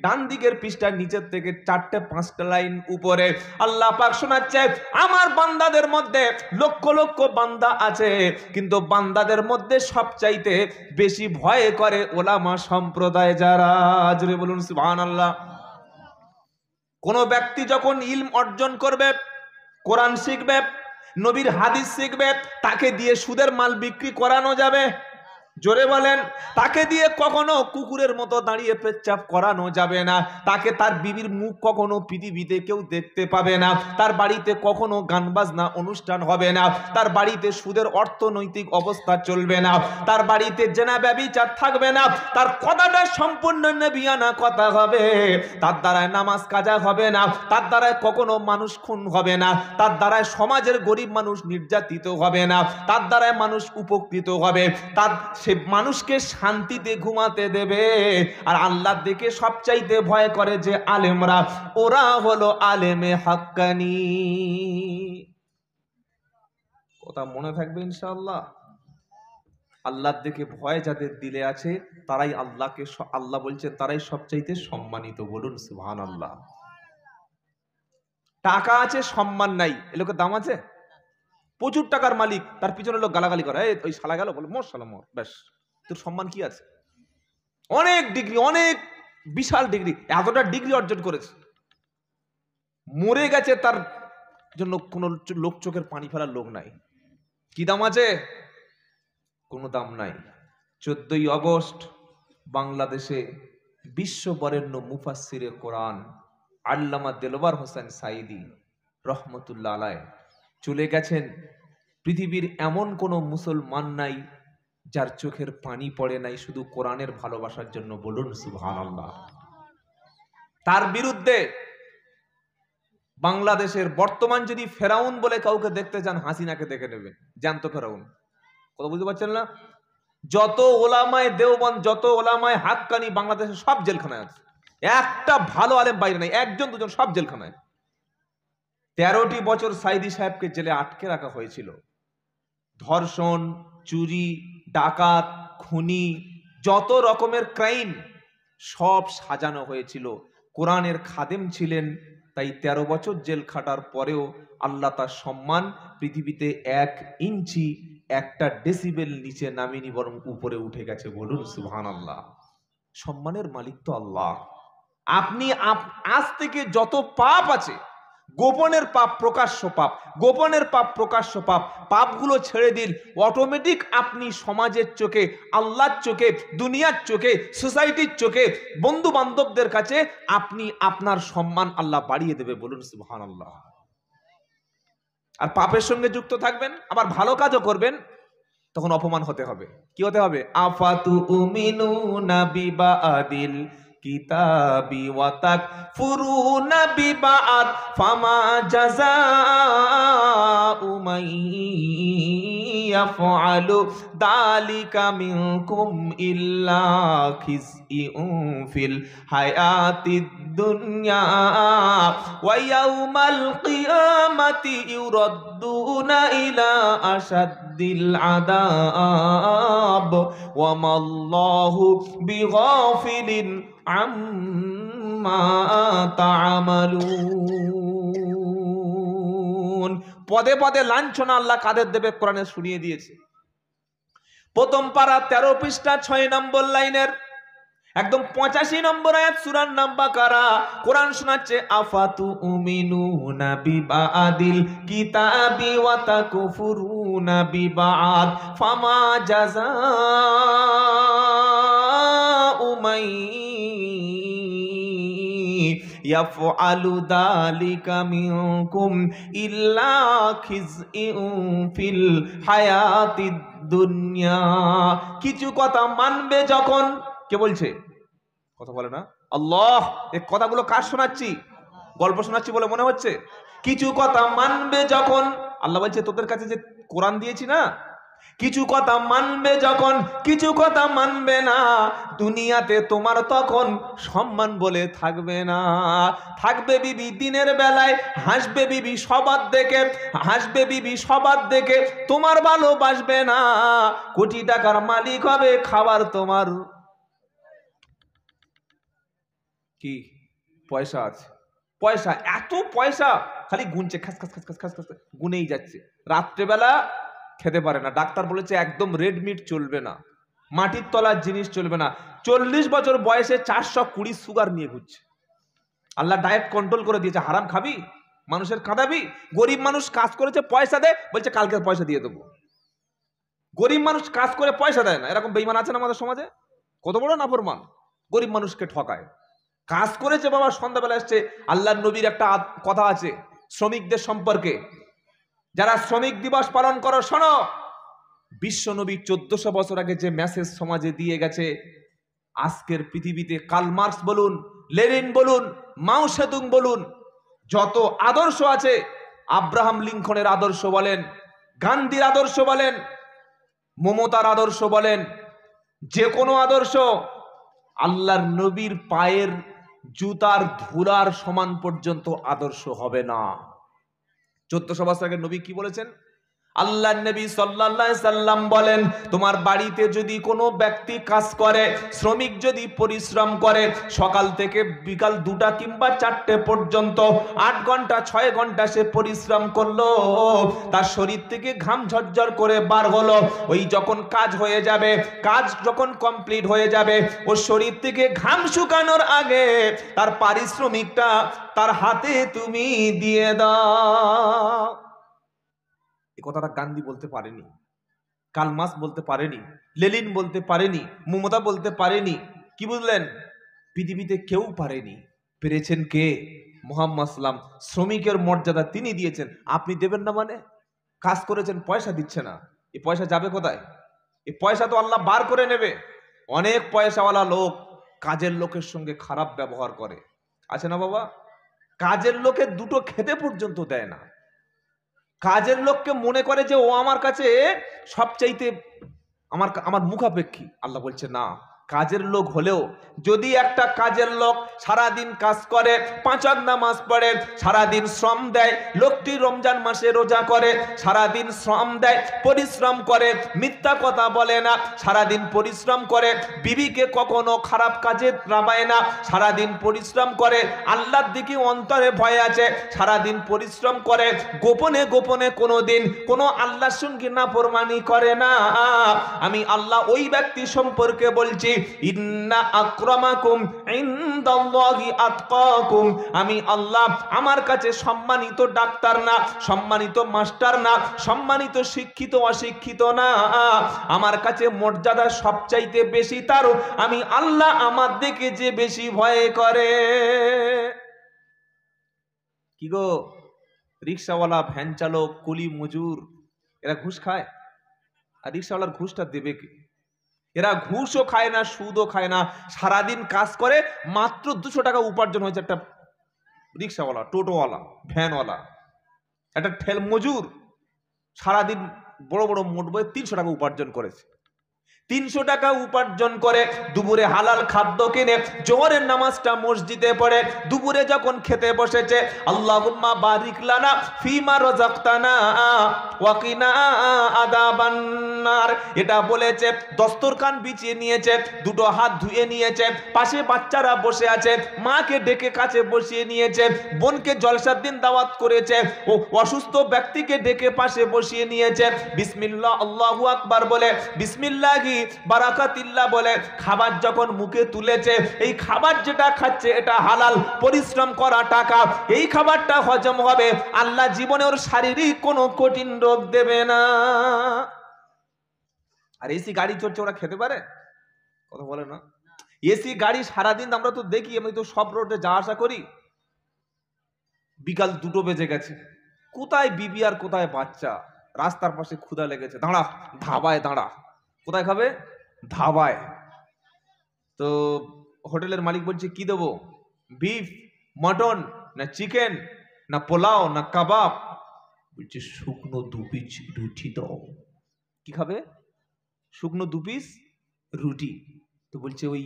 ডান দিকের পৃষ্ঠার নিচের থেকে 4-5টা লাইন উপরে আল্লাহ পাক শোনাচ্ছে, আমার বান্দাদের মধ্যে লক্ষ লক্ষ বান্দা আছে, কিন্তু বান্দাদের মধ্যে সবচাইতে বেশি ভয় করে ওলামা সম্প্রদায় যারা। জোরে বলুন সুবহানাল্লাহ। কোন ব্যক্তি যখন ইলম অর্জন করবে, কোরআন শিখবে, নবীর হাদিস শিখবে, তাকে দিয়ে সুদের মাল বিক্রি করানো যাবে? জোরে বলেন। তাকে দিয়ে কখনো কুকুরের মতো দাঁড়িয়ে পেচ্ছাপ করানো যাবে না। তাকে তার বিবির মুখ কখনো পৃথিবীতে কেউ দেখতে পাবে না। তার বাড়িতে কখনো গান বাজনা অনুষ্ঠান হবে না। তার বাড়িতে সুদের অর্থনৈতিক অবস্থা চলবে না। তার বাড়িতে জেনা ব্যভিচার থাকবে না। তার কথাটা সম্পূর্ণ নবিয়ানা কথা হবে। তার দ্বারায় নামাজ কাজা হবে না। তার দ্বারায় কখনো মানুষ খুন হবে না। তার দ্বারায় সমাজের গরিব মানুষ নির্যাতিত হবে না। তার দ্বারায় মানুষ উপকৃত হবে। তার সে মানুষকে শান্তিতে ঘুমাতে দেবে। আর আল্লাহর দিকে সবচাইতে ভয় করে যে আলেমরা, ওরা হলো আলেমে হাক্কানি। কথা মনে থাকবে ইনশাআল্লাহ। আল্লাহর দিকে ভয় যাদের দিলে আছে তারাই আল্লাহকে, আল্লাহ বলছেন তারাই সবচাইতে সম্মানিত। বলুন সুবহানাল্লাহ। টাকা আছে সম্মান নাই, এ লোকের দাম আছে? প্রচুর টাকার মালিক, তার পিছনে লোক গালাগালি করে, ওই শালা গেল, বলে মোর শালা মোর, ব্যাস, তোর সম্মান কি আছে? অনেক ডিগ্রি, অনেক বিশাল ডিগ্রি, এতটা ডিগ্রি অর্জন করেছে, মরে গেছে, তার জন্য কোন লোক চোখের পানি ফেলার লোক নাই। কি দাম আছে? কোনো দাম নাই। 14ই আগস্ট বাংলাদেশে বিশ্ব বরেণ্য মুফাসসিরে কোরআন আল্লামা দেলওয়ার হোসেন সাঈদী রহমতুল্লাহ আলাইহ চলে গেছেন। পৃথিবীর এমন কোন মুসলমান নাই যার চোখের পানি পড়ে নাই শুধু কোরআনের ভালোবাসার জন্য। বলুন সুবহানাল্লাহ। তার বিরুদ্ধে বাংলাদেশের বর্তমান যদি ফেরাউন বলে কাউকে দেখতে চান, হাসিনাকে দেখে নেবেন, জ্যান্ত ফেরাউন। কথা বুঝতে পারছেন না? যত ওলামায়ে দেওবন্দ, যত ওলামায়ে হাক্কানি বাংলাদেশে সব জেলখানায় আছে। একটা ভালো আলেম বাইরে নাই, একজন দুজন, সব জেলখানায়। 13টি বছর সাঈদী সাহেবকে জেলে আটকে রাখা হয়েছিল। ধর্ষণ, চুরি, ডাকাত, খুনি, যত রকমের ক্রাইম সব সাজানো হয়েছিল। কোরআনের খাদেম ছিলেন, তাই 13 বছর জেল খাটার পরেও আল্লাহ তার সম্মান পৃথিবীতে 1 ইঞ্চি 1টা ডেসিবেল নিচে নামিনি, বরং উপরে উঠে গেছে। বলুন সুবহানাল্লাহ। সম্মানের মালিক তো আল্লাহ। আপনি আজ থেকে যত পাপ আছে, গোপনের পাপ, প্রকাশ্য পাপ, গোপনের পাপ, প্রকাশ্য পাপ, পাপগুলো ছেড়ে দিন, অটোমেটিক আপনি সমাজের চোখে, আল্লাহর চোখে, দুনিয়ার চোখে, সোসাইটির চোখে, বন্ধু বান্ধবদের কাছে আপনি আপনার সম্মান আল্লাহ বাড়িয়ে দেবে। বলুন সুবহানাল্লাহ। আর পাপের সঙ্গে যুক্ত থাকবেন, আবার ভালো কাজও করবেন, তখন অপমান হতে হবে। কি হতে হবে? আফাতু উমিনুনা বিবাদিল কিতাবি ওয়া তাকফুরুনা বিবাদ ফামা জাযাউ মান ইয়াফআলু যালিকা মিনকুম ইল্লা খিজইউন ফিল হায়াতিদ দুনিয়া ওয়া ইয়াউমাল কিয়ামাতি ইউরাদ্দুনা ইলা আশাদ্দিল আযাব ওয়া মাল্লাহু বিগাফিলিন আম্মা তা'মালুন। পদে পদে লাঞ্ছনা আল্লাহ কাদের দেবে কোরআনে শুনিয়ে দিয়েছে। প্রথম পারা 13 পৃষ্ঠা 6 নম্বর লাইনের একদম 85 নম্বর আয়াত, সূরা নাম বাকারা। কোরআন শোনাচ্ছে আফাতু উমিনুনা বিবাদিল কিতাবি ওয়া তাকফুরুনা বিবাদ ফামা জাযাউ মান ইয়াফআলু যালিকা মিনকুম ইল্লা খিজইউন ফিল হায়াতিদ দুনিয়া। কিছু কথা মানবে যখন, কে বলছে? কথা বলে না আল্লাহ। এই কথাগুলো কার শোনাচ্ছি? গল্প শোনাচ্ছি বলে মনে হচ্ছে? কিছু কথা মানবে যখন, আল্লাহ বলছে তোদের কাছে যে কোরআন দিয়েছি না, কিছু কথা মানবে যখন, কিছু কথা মানবে না, দুনিয়াতে তোমার তখন সম্মান বলে থাকবে না। থাকবে বিবি দিনের বেলায়, হাসবে বিবি সবার দেখে, হাসবে বিবি সবার দেখে, তোমার ভালোবাসবে না। কোটি টাকার মালিক হবে, খাবার তোমার কি পয়সা আছে, পয়সা, এত পয়সা খালি গুনছে, খাস খাস খাস খাস খাস খাস গুনেই যাচ্ছে। রাত্রেবেলা খেতে পারে না, ডাক্তার বলেছে একদম রেড মিট চলবে না, মাটির তলার জিনিস চলবে না। 40 বছর বয়সে 420 সুগার নিয়ে ঘুরছে। আল্লাহ ডায়েট কন্ট্রোল করে দিয়েছে। হারাম খাবি, মানুষের কাঁদাবি। গরিব মানুষ কাজ করেছে, পয়সা দে, বলছে কালকে পয়সা দিয়ে দেবো। গরিব মানুষ কাজ করে পয়সা দেয় না, এরকম বেঈমান আছে না আমাদের সমাজে? কত বড় নাফরমান, গরিব মানুষকে ঠকায়। কাজ করেছে বাবা, সন্ধ্যাবেলা এসছে। আল্লাহর নবীর একটা কথা আছে শ্রমিকদের সম্পর্কে, যারা শ্রমিক দিবস পালন করো শোনো, বিশ্ব নবী 1400 বছর আগে যে মেসেজ সমাজে দিয়ে গেছে, আজকের পৃথিবীতে কার্ল মার্কস বলুন, লেনিন বলুন, মাও সেতুং বলুন, যত আদর্শ আছে, আব্রাহাম লিঙ্কনের আদর্শ বলেন, গান্ধীর আদর্শ বলেন, মমতার আদর্শ বলেন, যে কোনো আদর্শ আল্লাহর নবীর পায়ের জুতার ধুলার সমান পর্যন্ত আদর্শ হবে না। 1400 বছর আগে নবী কি বলেছেন? আল্লাহর নবী সাল্লাল্লাহু আলাইহি সাল্লাম বলেন, তোমার বাড়িতে যদি কোনো ব্যক্তি কাজ করে, শ্রমিক যদি পরিশ্রম করে, সকাল থেকে বিকাল 2টা কিংবা 4টে পর্যন্ত 8 ঘন্টা 6 ঘন্টা সে পরিশ্রম করলো, তার শরীর থেকে ঘাম ঝরঝর করে বার হলো, ওই যখন কাজ হয়ে যাবে, কাজ যখন কমপ্লিট হয়ে যাবে, ওর শরীর থেকে ঘাম শুকানোর আগে তার পারিশ্রমিকটা তার হাতে তুমি দিয়ে দাও। এই কথাটা গান্ধী বলতে পারেনি, কার্ল মার্কস বলতে পারেনি, লেনিন বলতে পারেনি, মমতা বলতে পারেনি। কি বুঝলেন? পৃথিবীতে কেউ পারেনি। পেরেছেন কে? মুহাম্মদ সাল্লাম। শ্রমিকের মর্যাদা তিনি দিয়েছেন, আপনি দেবেন না মানে? কাজ করেছেন, পয়সা দিচ্ছে না, এই পয়সা যাবে কোথায়? এই পয়সা তো আল্লাহ বার করে নেবে। অনেক পয়সাওয়ালা লোক কাজের লোকের সঙ্গে খারাপ ব্যবহার করে, আছে না বাবা? কাজের লোকের দুটো খেতে পর্যন্ত দেয় না। কাজের লোককে মনে করে যে ও আমার কাছে সবচাইতে আমার মুখাপেক্ষী। আল্লাহ বলছে না, কাজের লোক হলেও যদি একটা কাজের লোক সারাদিন কাজ করে, 5 ওয়াক্ত নামাজ পড়ে, সারাদিন শ্রম দেয়, লোকটি রমজান মাসে রোজা করে, সারাদিন শ্রম দেয়, পরিশ্রম করে, মিথ্যা কথা বলে না, সারাদিন পরিশ্রম করে, বিবিকে কখনো খারাপ কাজে নামায় না, সারাদিন পরিশ্রম করে, আল্লাহর দিকে অন্তরে ভয় আছে, সারাদিন পরিশ্রম করে, গোপনে গোপনে কোনোদিন কোনো আল্লাহর সঙ্গে নাফরমানি করে না, আমি আল্লাহ ওই ব্যক্তি সম্পর্কে বলছি, ইন্না আকরামাকুম ইনদাল্লাহি আতকাকুম। আমি আল্লাহ আমার কাছে সম্মানিত ডাক্তার না, সম্মানিত মাস্টার না, সম্মানিত শিক্ষিত অশিক্ষিত না, আমার কাছে মর্যাদা সবচাইতে বেশি তার আমি আল্লাহ আমার দিকে যে বেশি ভয় করে। কি গো, রিক্সাওয়ালা, ভ্যান চালক, কুলি মজুর, এরা ঘুষ খায়? আর রিক্সাওয়ালার ঘুষটা দেবে কে? এরা ঘুষও খায় না, সুদও খায় না, সারাদিন কাজ করে, মাত্র 200 টাকা উপার্জন হয়েছে। একটা রিক্সাওয়ালা, টোটোওয়ালা, ভ্যানওয়ালা, একটা ঠেল মজুর সারাদিন বড় বড় মোট বয়ে 300 টাকা উপার্জন করেছে। 300 টাকা উপার্জন করে দুপুরে হালাল খাদ্য কিনে জোহরের নামাজটা মসজিদে পড়ে, দুপুরে যখন খেতে বসেছে, আল্লাহুম্মা বারিক লানা ফিমা রাযাকতানা ওয়া কিনা আযাবান নার, এটা বলেছে, দস্তরখান বিছিয়ে নিয়েছে, দুটো হাত ধুয়ে নিয়েছে, পাশে বাচ্চারা বসে আছে, মাকে ডেকে কাছে বসিয়ে নিয়েছে, বোনকে জলসার দিন দাওয়াত করেছে, ও অসুস্থ ব্যক্তিকে ডেকে পাশে বসিয়ে নিয়েছে, বিসমিল্লাহ আল্লাহু আকবার বলে, বিসমিল্লাহি বারাকাতিল্লাহ বলে খাবার যখন মুখে তুলেছে, এই খাবার যেটা খাচ্ছে এটা হালাল পরিশ্রম করা টাকা, এই খাবারটা হজম হবে, আল্লাহ জীবনে ওর শারীরিক কোনো কঠিন রোগ দেবে না। আর এসি গাড়ি চড়ছে, ওরা খেতে পারে? কথা বলে না। এসি গাড়ি সারাদিন আমরা তো দেখি, আমি তো সব রোডে যাওয়া আসা করি, বিকাল 2টো বেজে গেছে, কোথায় বিবি আর কোথায় বাচ্চা, রাস্তার পাশে ক্ষুধা লেগেছে, দাঁড়া ধাবায় দাঁড়া, কোথায় খাবে? ধাবায়। তো হোটেলের মালিক বলছে কি দেবো, বিফ, মটন, না চিকেন, না পোলাও, না কাবাব? বলছে শুকনো 2 পিস রুটি দাও। কি খাবে? শুকনো 2 পিস রুটি। তো বলছে ওই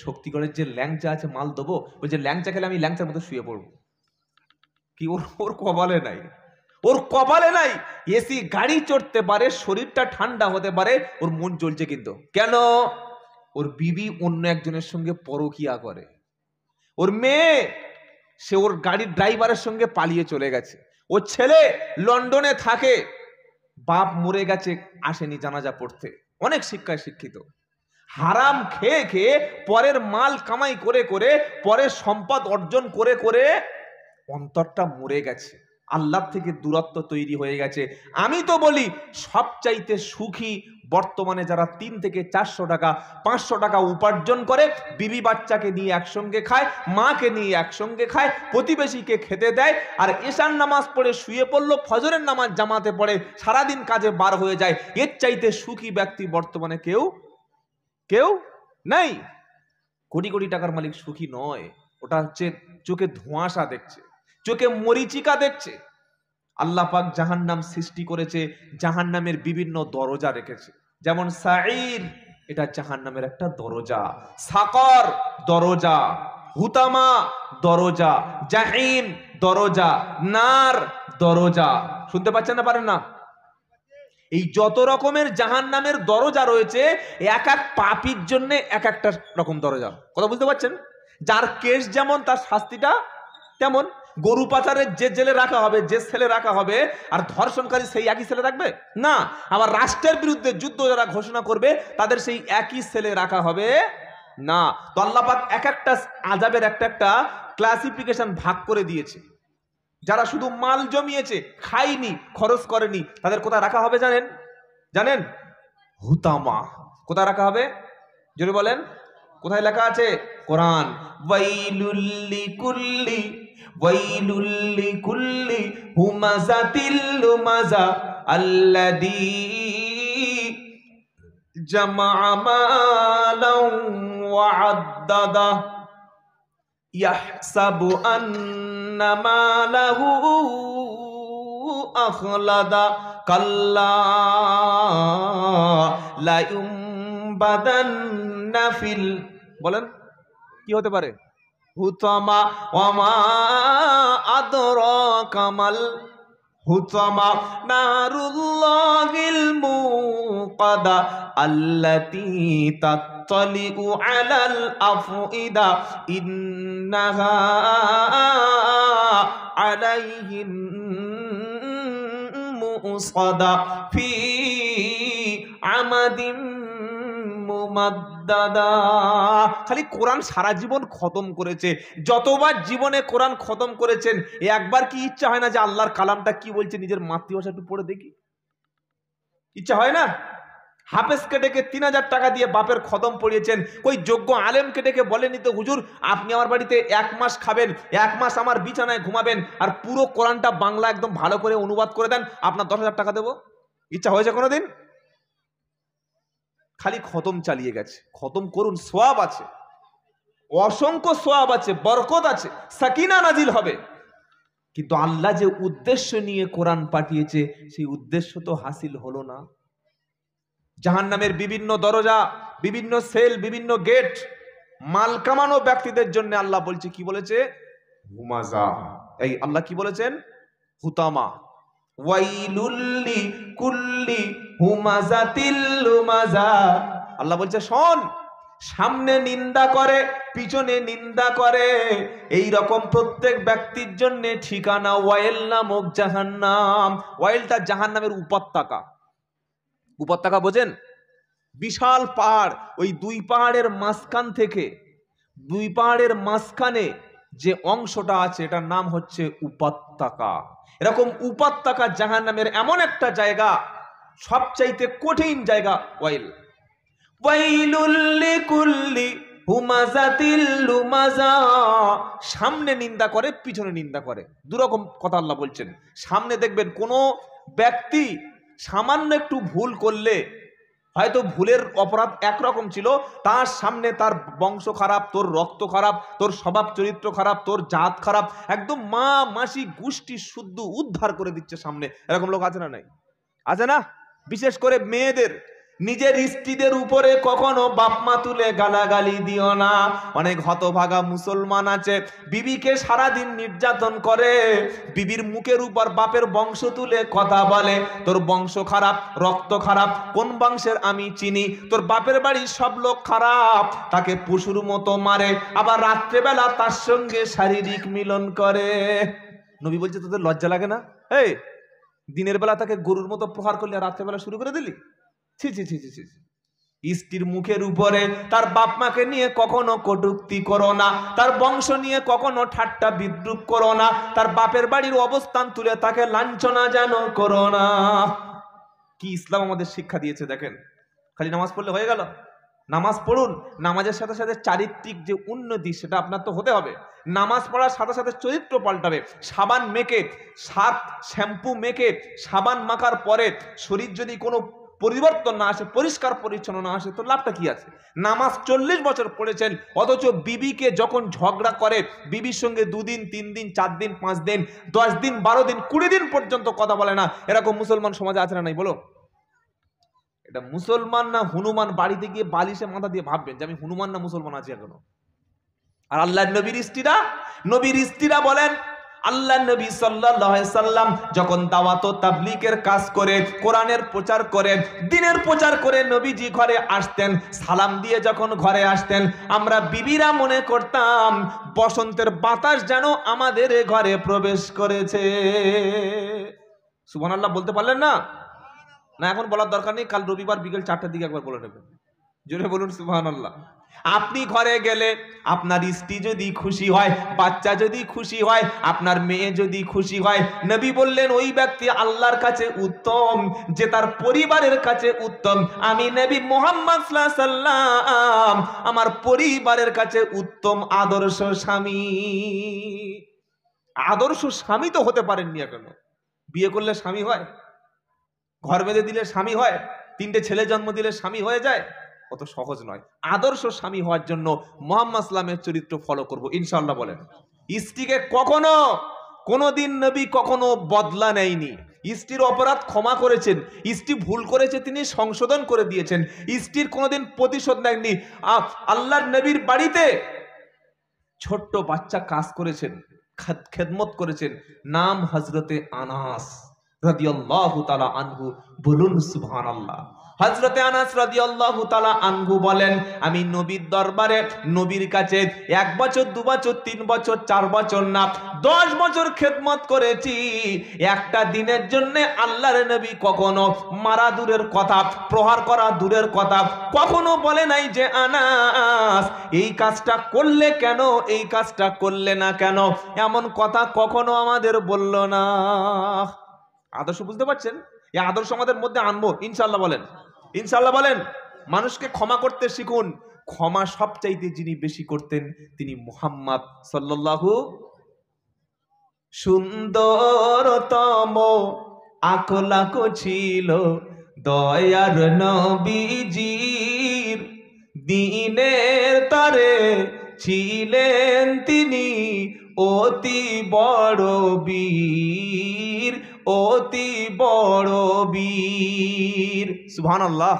শক্তিগড়ের যে ল্যাংচা আছে মাল দেবো? বলছে ল্যাংচা খেলে আমি ল্যাংচার মতো শুয়ে পড়বো। কি ওর কপালে নাই, ওর কপালে নাই। এসি গাড়ি চড়তে পারে, শরীরটা ঠান্ডা হতে পারে, ওর মন জ্বলছে কিন্তু কেন? ওর বিবি অন্য একজনের সঙ্গে পরকিয়া করে, ওর মেয়ে সে ওর গাড়ির ড্রাইভারের সঙ্গে পালিয়ে চলে গেছে, ওর ছেলে লন্ডনে থাকে, বাপ মরে গেছে, আসেনি জানাজা পড়তে, অনেক শিক্ষায় শিক্ষিত, হারাম খেয়ে খেয়ে পরের মাল কামাই করে করে, পরের সম্পদ অর্জন করে করে অন্তরটা মরে গেছে। আল্লাহ থেকে দূরত্ব তৈরি হয়ে গেছে। আমি তো বলি সবচাইতে সুখী বর্তমানে যারা 3 থেকে 400 টাকা 500 টাকা উপার্জন করে, বিবি বাচ্চাকে নিয়ে একসঙ্গে খায়, মাকে নিয়ে একসঙ্গে খায়, প্রতিবেশীকে খেতে দেয়, আর এশার নামাজ পড়ে শুয়ে পড়লো, ফজরের নামাজ জামাতে পড়ে, সারাদিন কাজে বার হয়ে যায়। এর চাইতে সুখী ব্যক্তি বর্তমানে কেউ কেউ নাই। কোটি কোটি টাকার মালিক সুখী নয়, ওটা হচ্ছে চোখে ধোঁয়াশা দেখছে, চোখে মরিচিকা দেখছে। আল্লাহ পাক জাহান্নাম সৃষ্টি করেছে, জাহান্নামের বিভিন্ন দরজা রেখেছে। যেমন সাঈর, এটা জাহান্নামের একটা দরজা, সাকর দরজা, হুতামা দরজা, জাহিম দরজা, নার দরজা। শুনতে পাচ্ছেন না পারেন না? এই যত রকমের জাহান্নামের দরজা রয়েছে, এক এক পাপীর জন্য এক একটা রকম দরজা। কথা বুঝতে পারছেন? যার কেস যেমন তার শাস্তিটা তেমন। গরু পাচারের যে জেলে রাখা হবে, যে ছেলে রাখা হবে, আর ধর্ষণকারী সেই একই ছেলে রাখবে না। আবার রাষ্ট্রের বিরুদ্ধে যুদ্ধ যারা ঘোষণা করবে তাদের সেই একই ছেলে রাখা হবে না। তো আল্লাহ পাক এক একটা আযাবের একটা একটা ক্লাসিফিকেশন ভাগ করে দিয়েছে। যারা শুধু মাল জমিয়েছে, খায়নি, খরচ করেনি, তাদের কোথায় রাখা হবে জানেন? জানেন? হুতামা। কোথায় রাখা হবে জোরে বলেন? কোথায় লেখা আছে? কোরআন, ওয়াইলুল লিকুল্লি হুমাযাতিল লুমাযা আল্লাযী জামাআ মালান ওয়া আদ্দাদা ইয়াহসাবু আন্না মালাহু আখলাদা কাল্লা লা ইউমবাদান্না ফিল, বলেন কি হতে পারে? হুতামা। ওয়া মা আদরাকা মাল হুতামা নারুল্লাহিল মুকাদা আল্লাতী তাত্তালিউ আলাল আফইদা ইন্নাহা আলাইহিম মুসাদা ফি আমাদিম মুমাদ্দাদা। খালি কোরআন সারা জীবন খতম করেছে, যতবার জীবনে কোরআন খতম করেছেন, একবার কি ইচ্ছা হয় না যে আল্লাহর কালামটা কি বলছে নিজের মাতৃভাষা একটু পড়ে দেখি? ইচ্ছা হয় না? হাফেজকে ডেকে 3000 টাকা দিয়ে বাপের খতম পড়িয়েছেন, ওই যোগ্য আলেমকে ডেকে বলেনি তো হুজুর আপনি আমার বাড়িতে 1 মাস খাবেন, 1 মাস আমার বিছানায় ঘুমাবেন, আর পুরো কোরআনটা বাংলা একদম ভালো করে অনুবাদ করে দেন, আপনার 10,000 টাকা দেবো? ইচ্ছা হয়েছে কোনোদিন? খালি খতম চালিয়ে গেছে। খতম করুন, সওয়াব আছে, অসংখ্য সওয়াব আছে, বরকত আছে, সাকিনা নাজিল হবে। কিন্তু আল্লাহ যে উদ্দেশ্য নিয়ে কোরআন পাঠিয়েছে সেই উদ্দেশ্য তো হাসিল হলো না। জাহান্নামের বিভিন্ন দরজা, বিভিন্ন সেল, বিভিন্ন গেট, মাল কামানো ব্যক্তিদের জন্য আল্লাহ বলছে, কি বলেছে? হুমাজা। এই আল্লাহ কি বলেছেন? হুতামা। ওয়াইলুল লিকুল্লি হুমাযাতিল লুমাযা। আল্লাহ বলছে শোন, সামনে নিন্দা করে, পিছনে নিন্দা করে, এই রকম প্রত্যেক ব্যক্তির জন্য ঠিকানা ওয়াইল নামক জাহান্নাম। ওয়াইলটা জাহান্নামের উপত্যকা। উপত্যকা বোঝেন? বিশাল পাহাড়, ওই 2 পাহাড়ের মাঝখান থেকে, 2 পাহাড়ের মাঝখানে যে অংশটা আছে এটার নাম হচ্ছে উপত্যকা। এরকম উপত্যকা জাহান্নামের এমন একটা জায়গা, সবচাইতে কঠিন জায়গা ওয়াইল। ওয়াইলুল লিকুল্লি হুমাযাতিল লুমাযা। সামনে নিন্দা করে, পিছনে নিন্দা করে, দুরকম কথা আল্লাহ বলছেন। সামনে দেখবেন কোনো ব্যক্তি সামান্য একটু ভুল করলে, হয়তো ভুলের অপরাধ একরকম ছিল, তার সামনে তার বংশ খারাপ, তোর রক্ত খারাপ, তোর স্বভাব চরিত্র খারাপ, তোর জাত খারাপ, একদম মা মাসি গোষ্ঠী শুদ্ধ উদ্ধার করে দিচ্ছে সামনে। এরকম লোক আছে না? নাই? আছে না? বিশেষ করে মেয়েদের, নিজের স্ত্রীদের উপরে কখনো বাপ মা তুলে গালাগালি দিও না। অনেক হতভাগা মুসলমান আছে, বিবিকে সারাদিন নির্যাতন করে, বিবির মুখের উপর বাপের বংশ তুলে কথা বলে, তোর বংশ খারাপ, রক্ত খারাপ, কোন বংশের আমি চিনি, তোর বাপের বাড়ির সব লোক খারাপ, তাকে পশুর মতো মারে, আবার রাত্রেবেলা তার সঙ্গে শারীরিক মিলন করে। নবী বলছে তোদের লজ্জা লাগে না? এই দিনের বেলা তাকে গরুর মতো প্রহার করলে, রাত্রেবেলা শুরু করে দিলি? ছি ছি ছি ছি ছি। স্ত্রীর মুখের উপরে তার বাপ মাকে নিয়ে কখনো কটূক্তি করো না, তার বংশ নিয়ে কখনো ঠাট্টা বিদ্রুপ করো না, তার বাপের বাড়ির অবস্থান তুলে তাকে লাঞ্ছনা যেন করো না। কি ইসলাম আমাদের শিক্ষা দিয়েছে দেখেন। খালি নামাজ পড়লে হয়ে গেল? নামাজ পড়ুন, নামাজের সাথে সাথে চারিত্রিক যে উন্নতি সেটা আপনার তো হতে হবে। নামাজ পড়ার সাথে সাথে চরিত্র পাল্টাবে। সাবান মেখে, শ্যাম্পু মেখে সাবান মাখার পরে শরীর যদি কোনো পরিবর্তন না আসে, পরিষ্কার পরিচ্ছন্ন না আসে, তো লাভটা কি আছে? নামাজ 40 বছর পড়েছেন, অথচ বিবিকে যখন ঝগড়া করে, বিবির সঙ্গে 2 দিন 3 দিন 4 দিন 5 দিন 10 দিন 12 দিন 20 দিন পর্যন্ত কথা বলে না, এরকম মুসলমান সমাজে আছে না নাই বলো? এটা মুসলমান না হনুমান? বাড়িতে গিয়ে বালিশে মাথা দিয়ে ভাববেন যে আমি হনুমান না মুসলমান আছি এখনো। আর আল্লাহর নবীর স্ত্রীরা বলেন, আল্লাহর নবী সাল্লাল্লাহু আলাইহি সাল্লাম যখন দাওয়াত ও তাবলীগের কাজ করে, কোরআনের প্রচার করে, দ্বীনের প্রচার করে নবীজি ঘরে আসতেন, সালাম দিয়ে যখন ঘরে আসতেন, আমরা বিবিরা মনে করতাম বসন্তের বাতাস যেন আমাদের ঘরে প্রবেশ করেছে। সুবহানাল্লাহ বলতে পারলেন না? না এখন বলার দরকার নেই, কাল রবিবার বিকেল 4টার দিকে একবার বলে নেবেন। জোরে বলুন সুবহানাল্লাহ। আপনি ঘরে গেলে আপনার স্ত্রী যদি খুশি হয়, বাচ্চা যদি খুশি হয়, আপনার মেয়ে যদি খুশি হয়, নবী বললেন ওই ব্যক্তি আল্লাহর কাছে উত্তম, যে তার পরিবারের কাছে উত্তম। আমি নবী মুহাম্মদ সাল্লাল্লাহু আলাইহি সাল্লাম আমার পরিবারের কাছে উত্তম আদর্শ স্বামী। আদর্শ স্বামী তো হতে পারেননি এখনো। বিয়ে করলে স্বামী হয়? ঘর বেঁধে দিলে স্বামী হয়? 3টে ছেলে জন্ম দিলে স্বামী হয়ে যায়? অত সহজ নয়। আদর্শ স্বামী হওয়ার জন্য মুহাম্মদ সাল্লামের চরিত্র ফলো করব ইনশাআল্লাহ। বলেন, স্ত্রীকে কখনো কোনোদিন নবী কখনো বদলা নেয়নি। স্ত্রীর অপরাধ ক্ষমা করেছেন, স্ত্রী ভুল করেছে তিনি সংশোধন করে দিয়েছেন, স্ত্রীর কোনোদিন প্রতিশোধ নেননি। আল্লাহর নবীর বাড়িতে ছোট্ট বাচ্চা কাজ করেছেন, খেদমত করেছেন, নাম হযরতে আনাস রাদিয়াল্লাহু তাআলা আনহু। বলুন সুবহানাল্লাহ। হযরতে আনাস রাদিয়াল্লাহু তাআলা আনহু বলেন, আমি নবীর দরবারে নবীর কাছে 1 বছর 2 বছর 3 বছর 4 বছর না 10 বছর খেদমত করেছি। একটা দিনের জন্য আল্লাহর নবী কখনো মারা দূরের কথা, প্রহার করা দূরের কথা, কখনো বলে নাই যে আনাস এই কাজটা করলে কেন, এই কাজটা করলে না কেন, এমন কথা কখনো আমাদের বলল না। আদর্শ বুঝতে পারছেন? এই আদর্শ আমাদের মধ্যে আনবো ইনশাআল্লাহ। বলেন ইনশাআল্লাহ। বলেন, মানুষকে ক্ষমা করতে শিখুন। ক্ষমা সবচাইতে যিনি বেশি করতেন তিনি মুহাম্মদ সাল্লাল্লাহু। সুন্দরতম আখলাক ছিল দয়ার নবীজির, দ্বীনের তারে ছিলেন তিনি অতি বড় বীর, অতি বড় বীর। সুবহানাল্লাহ।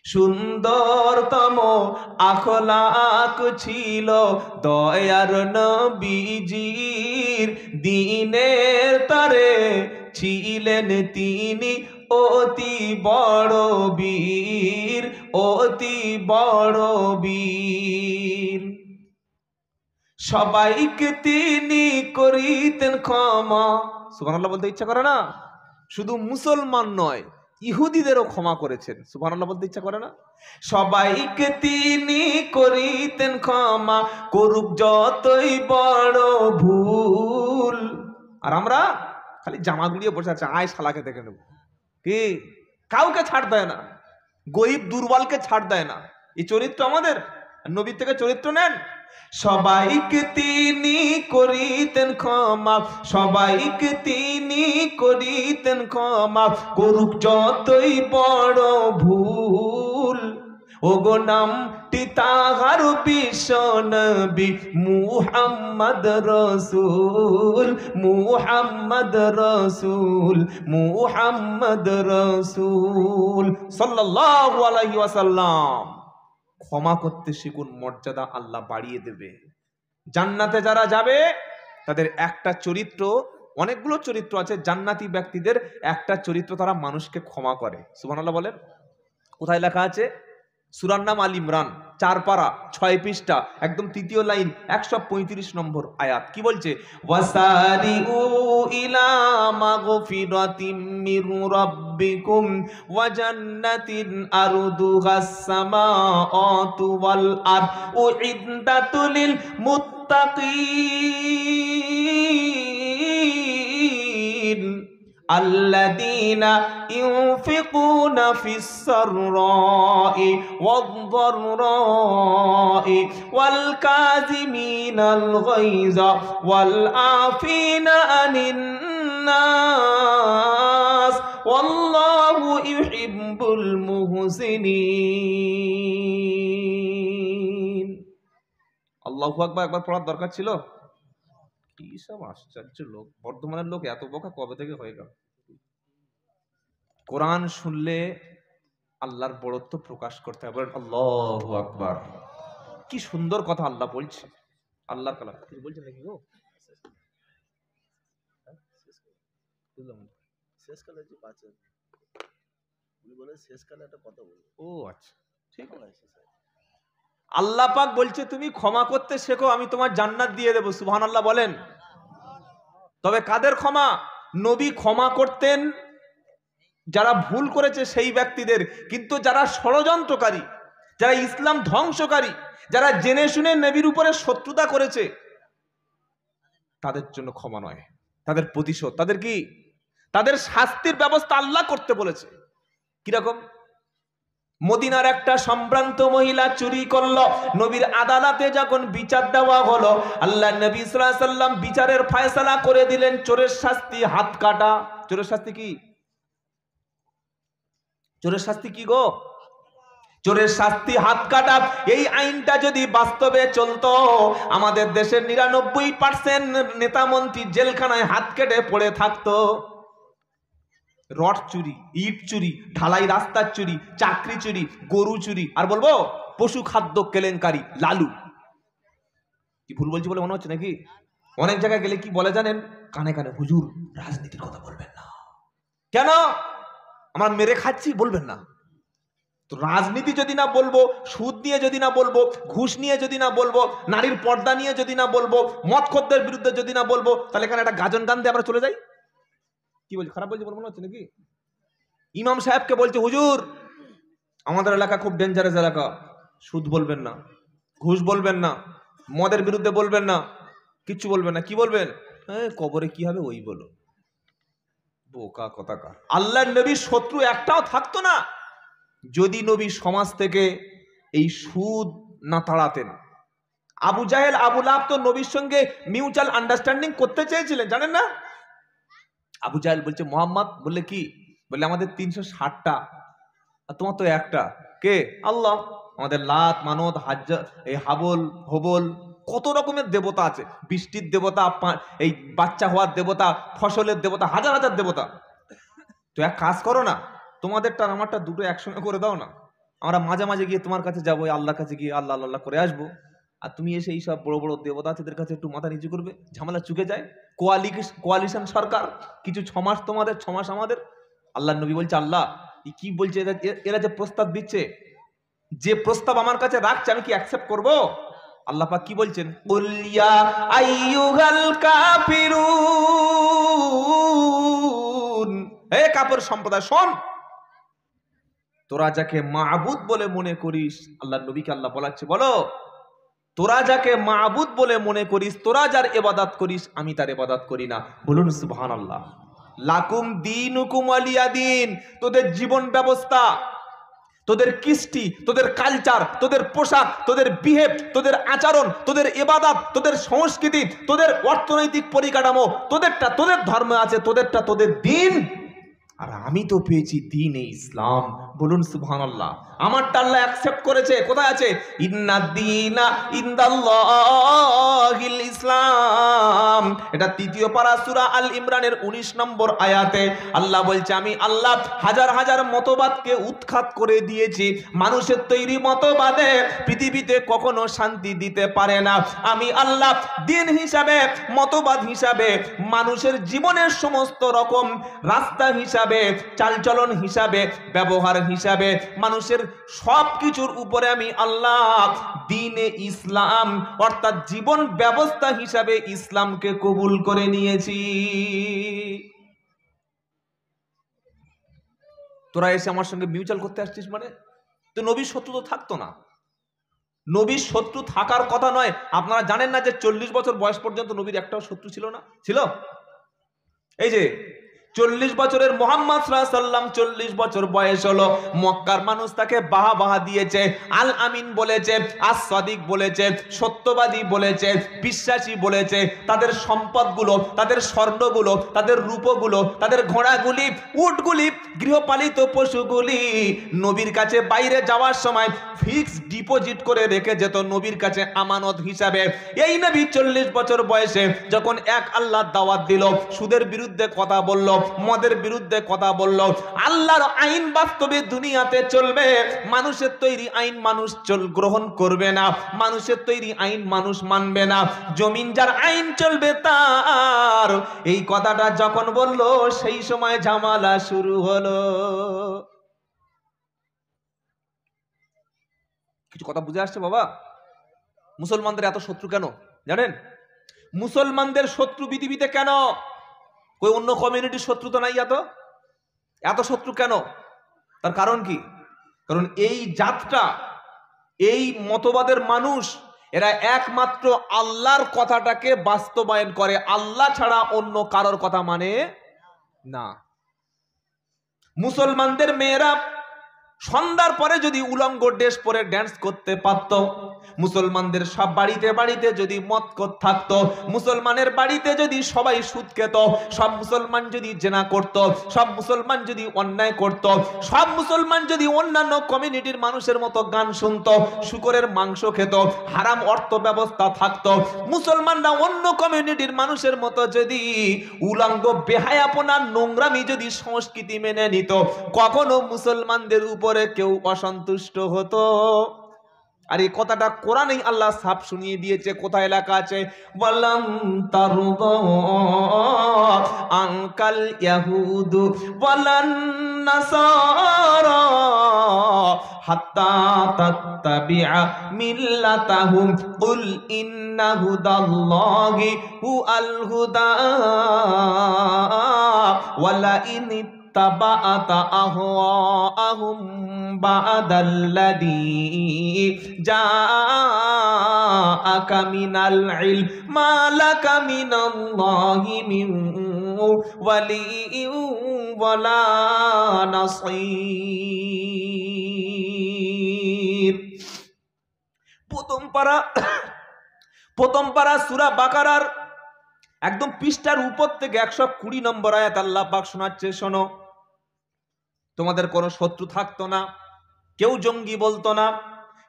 সুন্দরতম আখলাক ছিল দয়ার নবীজির, দ্বীনের তারে ছিলেন তিনি অতি বড় বীর, অতি বড় বীর। সবাইকে তিনি করিতেন ক্ষমা। সুবহানাল্লাহ বলতে ইচ্ছা করে না? শুধু মুসলমান নয়, ইহুদিদেরও ক্ষমা করেছেন। সুবহানাল্লাহ বলতে ইচ্ছা করে না? সবাইকে তিনি করিতেন ক্ষমা, করুক যতই বড় ভুল। আর আমরা খালি জামা গুলিয়ে বসে আছে, আয় শালাকে দেখে নেব। কি কাউকে ছাড় দেয় না, গরিব দুর্বলকে ছাড় দেয় না। এই চরিত্র আমাদের। নবীর থেকে চরিত্র নেন। সবাইকে তিনি করিতেন ক্ষমা, সবাইকে তিনি করিতেন ক্ষমা, করুক যতই বড় ভুল। ওগো নামটি তাহার বিশ্ব নবী মুহাম্মদ রাসূল, মুহাম্মদ রাসূল, মুহাম্মদ রাসূল সাল্লাল্লাহু আলাইহি ওয়াসাল্লাম। ক্ষমা করতে শিখুন, মর্যাদা আল্লাহ বাড়িয়ে দেবে। জান্নাতে যারা যাবে তাদের একটা চরিত্র, অনেকগুলো চরিত্র আছে জান্নাতি ব্যক্তিদের, একটা চরিত্র তারা মানুষকে ক্ষমা করে। সুবহানাল্লাহ বলেন। কোথায় লেখা আছে? সূরার নাম আল ইমরান। 4 পারা 6 পৃষ্ঠা একদম তৃতীয় লাইন 135 নম্বর আয়াত কি বলছে? ওয়াসারিউ ইলা মাগফিরাতিম মির রাব্বিকুম ওয়া জান্নাতিন আরদুহাস সামাওয়াতু ওয়াল আরদ উইদ্দাতুল লিল মুত্তাকিন আল্লাযীনা ইউনফিকুনা ফিস সাররাই ওয়াদ দাররাই ওয়াল কাযিমিনাল গায়যা ওয়াল আফিনা আনিন নাস ওয়াল্লাহু ইউহিব্বুল মুহসিনিন। আল্লাহু আকবার একবার পড়ার দরকার ছিল। কি সব আশ্চর্য লোক, বর্ধমানের লোক এত বোকা কবে থেকে হয়ে গেল? কোরআন শুনলে আল্লাহর বড়ত্ব প্রকাশ করতে হবে। আল্লাহু আকবার, কি সুন্দর কথা আল্লাহ বলছে। আল্লাহর কালাম কিছু বলছেন নাকি গো? শেষকালে যে বাঁচে উনি বলে শেষকালে একটা কথা বলবো। ও আচ্ছা, ঠিক আছে। আল্লাহ পাক বলছে তুমি ক্ষমা করতে শেখো, আমি তোমার জান্নাত দিয়ে দেবো। সুবহানাল্লাহ বলেন। তবে কাদের ক্ষমা? নবী ক্ষমা করতেন যারা ভুল করেছে সেই ব্যক্তিদের, কিন্তু যারা ষড়যন্ত্রকারী, যারা ইসলাম ধ্বংসকারী, যারা জেনে শুনে নবীর উপরে শত্রুতা করেছে তাদের জন্য ক্ষমা নয়, তাদের প্রতিশোধ, তাদের কি, তাদের শাস্তির ব্যবস্থা আল্লাহ করতে বলেছে। কিরকম? মদিনার একটা সম্ভ্রান্ত মহিলা চুরি করলো, নবীর আদালতে যখন বিচার দেওয়া হলো, আল্লাহ নবী সাল্লাল্লাহু আলাইহি সাল্লাম বিচারের ফয়সালা করে দিলেন, চোরের শাস্তি হাত কাটা। চোরের শাস্তি কি? চোরের শাস্তি কি গো? চোরের শাস্তি হাত কাটা। এই আইনটা যদি বাস্তবে চলতো, আমাদের দেশের 99% নেতা মন্ত্রী জেলখানায় হাত কেটে পড়ে থাকতো। রড চুরি, ইট চুরি, ঢালাই রাস্তার চুরি, চাকরি চুরি, গরু চুরি, আর বলবো পশু খাদ্য কেলেঙ্কারি, লালু। কি ভুল বলছি বলে মনে হচ্ছে নাকি? অনেক জায়গায় গেলে কি বলে জানেন? কানে কানে হুজুর রাজনীতির কথা বলবেন না। কেন? আমরা মেরে খাচ্ছি, বলবেন না। তো রাজনীতি যদি না বলবো, সুদ নিয়ে যদি না বলবো, ঘুষ নিয়ে যদি না বলবো, নারীর পর্দা নিয়ে যদি না বলবো, মদ খদ্দের বিরুদ্ধে যদি না বলবো, তাহলে এখানে একটা গাজন গান দিয়ে আমরা চলে যাই। কি বলছি? খারাপ বলছি বলে মনে হচ্ছে নাকি? ইমাম সাহেবকে বলছে হুজুর আমাদের এলাকা খুব ডেঞ্জারাস এলাকা, সুদ বলবেন না, ঘুষ বলবেন না, মদের বিরুদ্ধে বলবেন না, কিচ্ছু বলবেন না। কি বলবেন? কবরে কি হবে ওই বলো। বোকা কথাকার। আল্লাহর নবীর শত্রু একটাও থাকতো না যদি নবী সমাজ থেকে এই সুদ না তাড়াতেন। আবু জাহেল, আবু লাহাব তো নবীর সঙ্গে মিউচুয়াল আন্ডারস্ট্যান্ডিং করতে চেয়েছিলেন, জানেন না? আবু জাহেল বলছে মোহাম্মদ, বললে কি? বললে আমাদের 360টা, আর তোমার তো একটা। কে? আল্লাহ। আমাদের লাত, মানত, এই হাবল, হবল, কত রকমের দেবতা আছে। বৃষ্টির দেবতা, এই বাচ্চা হওয়ার দেবতা, ফসলের দেবতা, হাজার হাজার দেবতা। তো এক কাজ করো না, তোমাদেরটা আমারটা দুটো একসঙ্গে করে দাও না, আমরা মাঝে মাঝে গিয়ে তোমার কাছে যাবো, আল্লাহর কাছে গিয়ে আল্লাহ আল্লাহ করে আসবো, আর তুমি এসে এই সব বড় বড় দেবতা আছে এদের কাছে একটু মাথা নিচু করবে, ঝামেলা চুকে যায়। কোয়ালিশন সরকার, কিছু 6 মাস তোমাদের, 6 মাস আমাদের। আল্লাহ নবী বলছে আল্লাহ কি বলছে, এরা যে প্রস্তাব দিচ্ছে, যে প্রস্তাব আমার কাছে রাখছে, আমি কি অ্যাকসেপ্ট করব? আল্লাহ পাক কি বলছেন? কুল ইয়া আইয়ুহাল কাফিরুন, হে কাফের সম্প্রদায় শোন, তোরা যাকে মাবুদ বলে মনে করিস, আল্লাহ নবীকে আল্লাহ বলাচ্ছে, বলো তোরা যাকে মাবুদ বলে মনে করিস, তোরা যার ইবাদত করিস, আমি তার ইবাদত করি না। বলুন সুবহানাল্লাহ। লাকুম দীনুকুম ওয়ালিয়া দীন, তোদের জীবন ব্যবস্থা, তোদের কৃষ্টি, তোদের কালচার, তোদের পোশাক, তোদের বিহেভ, তোদের আচরণ, তোদের ইবাদত, তোদের সংস্কৃতি, তোদের অর্থনৈতিক পরিকাঠামো, তোদেরটা তোদের ধর্ম আছে, তোদেরটা তোদের দিন, আর আমি তো পেয়েছি দ্বীনে ইসলাম। বলুন সুবহানাল্লাহ। আমারটা আল্লাহ অ্যাকসেপ্ট করেছে। কোথায় আছে? ইন্নাদ-দীনা ইনদাল্লাহিল ইসলাম। এটা 3য় পারা সূরা আল ইমরানের 19 নম্বর আয়াতে আল্লাহ বলছে, আমি আল্লাহ হাজার হাজার মতবাদকে উৎখাত করে দিয়েছি। মানুষের তৈরি মতবাদে পৃথিবীতে কখনো শান্তি দিতে পারে না। আমি আল্লাহ দিন হিসাবে, মতবাদ হিসাবে, মানুষের জীবনের সমস্ত রকম রাস্তা হিসাবে হিসাবে, চালচলন হিসাবে, ব্যবহার হিসাবে, মানুষের সব কিছুর উপরে আমি আল্লাহ দ্বীনে ইসলাম অর্থাৎ জীবন ব্যবস্থা হিসাবে ইসলামকে কবুল করে নিয়েছি। তোরা এসে আমার সঙ্গে মিউচুয়াল করতে আসছিস মানে? তো নবীর শত্রু তো থাকতো না। নবীর শত্রু থাকার কথা নয়। আপনারা জানেন না যে 40 বছর বয়স পর্যন্ত নবীর একটাও শত্রু ছিল না? ছিল। এই যে 40 বছরের মুহাম্মদ সাল্লাল্লাহু আলাইহি সাল্লাম 40 বছর বয়স হলো, মক্কার মানুষ তাকে বাহা দিয়েছে, আল আমিন বলেছে, আস সাদিক বলেছে, সত্যবাদী বলেছে, বিশ্বাসী বলেছে। তাদের সম্পদগুলো, তাদের স্বর্ণগুলো, তাদের রূপগুলো, তাদের ঘোড়াগুলি, উটগুলি, গৃহপালিত পশুগুলি নবীর কাছে বাইরে যাওয়ার সময় ফিক্সড ডিপোজিট করে রেখে যেত নবীর কাছে আমানত হিসাবে। এই নবী 40 বছর বয়সে যখন এক আল্লাহর দাওয়াত দিল, সুদের বিরুদ্ধে কথা বলল, মদের বিরুদ্ধে কথা বলল, আল্লাহর আইন বাস্তবে দুনিয়াতে চলবে, মানুষের তৈরি আইন মানুষ গ্রহণ করবে না, মানুষের তৈরি আইন মানুষ মানবে না, জমিন যার আইন চলবে তার। এই কথাটা যখন বলল সেই সময় ঝামেলা শুরু হলো। কিছু কথা বুঝে আসছে বাবা? মুসলমানদের এত শত্রু কেন জানেন? মুসলমানদের শত্রু পৃথিবীতে কেন? কই অন্য কমিউনিটির শত্রু তো নাই এত শত্রু কেন? তার কারণ কি? কারণ এই জাতটা, এই মতবাদের মানুষ, এরা একমাত্র আল্লাহর কথাটাকে বাস্তবায়ন করে, আল্লাহ ছাড়া অন্য কারোর কথা মানে না। মুসলমানদের মেয়েরা সন্ধ্যার পরে যদি উলঙ্গ ড্রেস পরে ড্যান্স করতে পারত, মুসলমানদের সব বাড়িতে বাড়িতে যদি মদ থাকতো, মুসলমানের বাড়িতে যদি সবাই সুদ খেত, সব মুসলমান যদি জেনা করত, সব মুসলমান যদি অন্যায় করত, সব মুসলমান যদি অন্যান্য কমিউনিটির মানুষের মতো গান শুনতো, শুকরের মাংস খেত, হারাম অর্থ ব্যবস্থা থাকতো, মুসলমানরা অন্য কমিউনিটির মানুষের মতো যদি উলঙ্গ বেহায়াপনা নোংরামি যদি সংস্কৃতি মেনে নিত, কখনো মুসলমানদের উপরে কেউ অসন্তুষ্ট হতো? আর এই কথাটা কোরআনেই আল্লাহ সাফ শুনিয়ে দিয়েছে। কোথায় লেখা আছে? ওয়ালাম তারদা আনকাল ইয়াহুদু ওয়ালান নাসারা হাত্তা তাত্তাবিআ মিল্লাতাহুম কুল ইন্না হুদাল্লাহি হুয়াল হুদা ওয়ালা ইন তাবাআতা আহওয়াআহুম বা'দাল্লাযী জাআকা মিনাল ইলম মা লাকা মিনাল্লাহি মিন ওয়ালিয়্যিন ওয়ালা নাসীর। প্রথম পারা সূরা বাকারার একদম পৃষ্ঠার উপর থেকে 120 নম্বর আয়াত আল্লাহ পাক শোনাচ্ছে, শোনো। তোমাদের কোনো শত্রু থাকতো না, কেউ জঙ্গি বলতো না,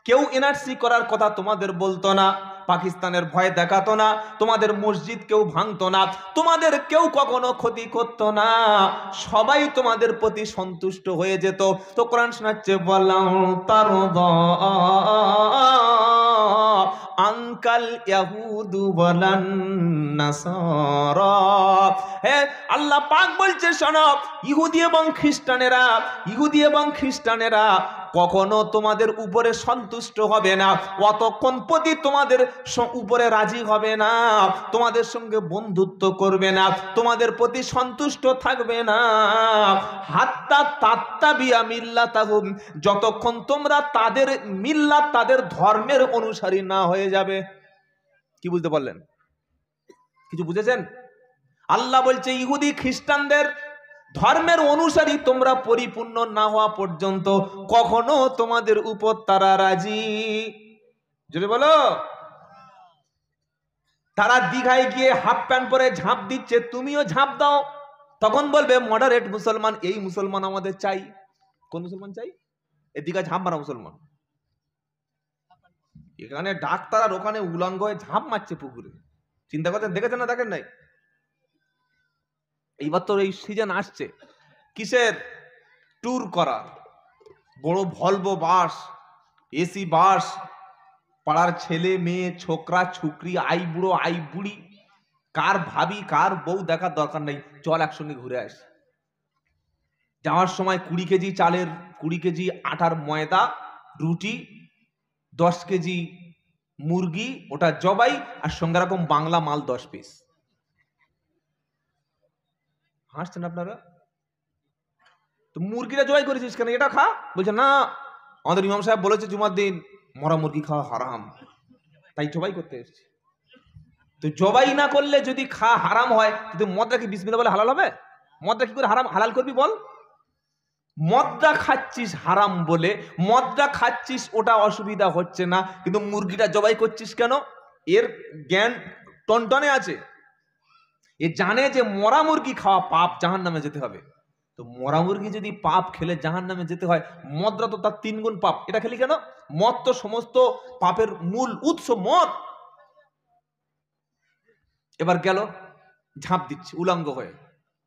কেউ এনআরসি করার কথা তোমাদের বলতো না, পাকিস্তানের ভয় দেখাতো না, তোমাদের মসজিদ কেউ ভাঙতো না, তোমাদের কেউ কখনো ক্ষতি করতো না, সবাই তোমাদের প্রতি সন্তুষ্ট হয়ে যেত। তো কোরআন শোনাচ্ছে ওয়ালাউ তারদা আনকাল ইয়াহুদু ওয়ালান নাসারা। হে আল্লাহ পাক বলছে, শোনো, ইহুদি এবং খ্রিস্টানেরা কখনো তোমাদের উপরে সন্তুষ্ট হবে না, অতক্ষণ প্রতি তোমাদের উপরে রাজি হবে না, তোমাদের সঙ্গে বন্ধুত্ব করবে না, তোমাদের প্রতি সন্তুষ্ট থাকবে না, হাত্তা তাত্তাবিআ মিল্লাতাহুম, যতক্ষণ তোমরা তাদের মিল্লাত, তাদের ধর্মের অনুসারী না হয়ে যাবে। কি বুঝতে পারলেন? কিছু বুঝেছেন? আল্লাহ বলছে ইহুদি খ্রিস্টানদের ধর্মের অনুসারী তোমরা পরিপূর্ণ না হওয়া পর্যন্ত কখনো তোমাদের উপর তারা রাজি। যদি বলো, তারা দীঘায় গিয়ে হাফ প্যান্ট পরে ঝাঁপ দিচ্ছে, তুমিও ঝাঁপ দাও, তখন বলবে মডারেট মুসলমান, এই মুসলমান আমাদের চাই। কোন মুসলমান চাই? এই দীঘায় ঝাঁপ মারা মুসলমান। এখানে ডাক্তার আর ওখানে উলঙ্গ হয়ে ঝাঁপ মারছে পুকুরে। চিন্তা করছেন? দেখেছেন না? দেখেন নাই? এইবার তো এই সিজন আসছে কিসের? ট্যুর করা, বড় ভলভো বাস, এসি বাস, পাড়ার ছেলে মেয়ে, ছোকরা ছুকরি, আই বুড়ো আই বুড়ি, কার ভাবি কার বউ দেখার দরকার নেই, চল একসঙ্গে ঘুরে আসি। যাওয়ার সময় 20 কেজি চালের 20 কেজি আটার ময়দা, রুটি, 10 কেজি মুরগি ওটা জবাই, আর সঙ্গে রকম বাংলা মাল 10 পিস। হাসছেন আপনারা? তো মুরগিটা জবাই করেছিস কেন, এটা খা। বলছে না, আমাদের ইমাম সাহেব বলেছে জুমার দিন মরা মুরগি খাওয়া হারাম, তাই জবাই করতে এসেছি। তো জবাই না করলে যদি হারাম হয়, কিন্তু মদটা কি বিসমিল্লাহ বলে হালাল হবে? মদটা কি করে হালাল করবি বল? মদটা খাচ্ছিস হারাম বলে, মদটা খাচ্ছিস ওটা অসুবিধা হচ্ছে না, কিন্তু মুরগিটা জবাই করছিস কেন? এর জ্ঞান টনটনে আছে, এ জানে যে মরা মুরগি খাওয়া পাপ, জাহান্নামে যেতে হবে। তো মরা মুরগি যদি পাপ খেলে জাহান্নামে যেতে হয়, মদটা তো তার 3 গুণ পাপ, এটা খেলি কেন? মদ তো সমস্ত পাপের মূল উৎস, মদ। এবার গেল ঝাঁপ দিচ্ছে উলঙ্গ হয়ে।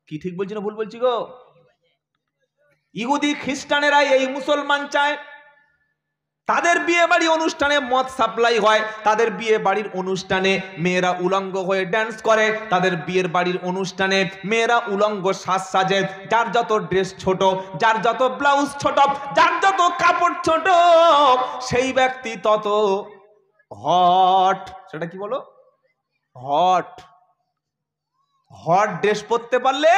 কি ঠিক বলছি না ভুল বলছি গো? ইহুদি খ্রিস্টানেরা এই মুসলমান চায় তাদের বিয়ে বাড়ি অনুষ্ঠানে মদ সাপ্লাই হয়, তাদের বিয়ে বাড়ির অনুষ্ঠানে মেয়েরা উলঙ্গ হয়ে ড্যান্স করে, তাদের বিয়ের বাড়ির অনুষ্ঠানে মেয়েরা উলঙ্গ সাজ সাজে, যার যত ড্রেস ছোট, যার যত ব্লাউজ ছোট, যার যত কাপড় ছোট, সেই ব্যক্তি তত হট। সেটা কি বলো? হট। হট ড্রেস পরতে পারলে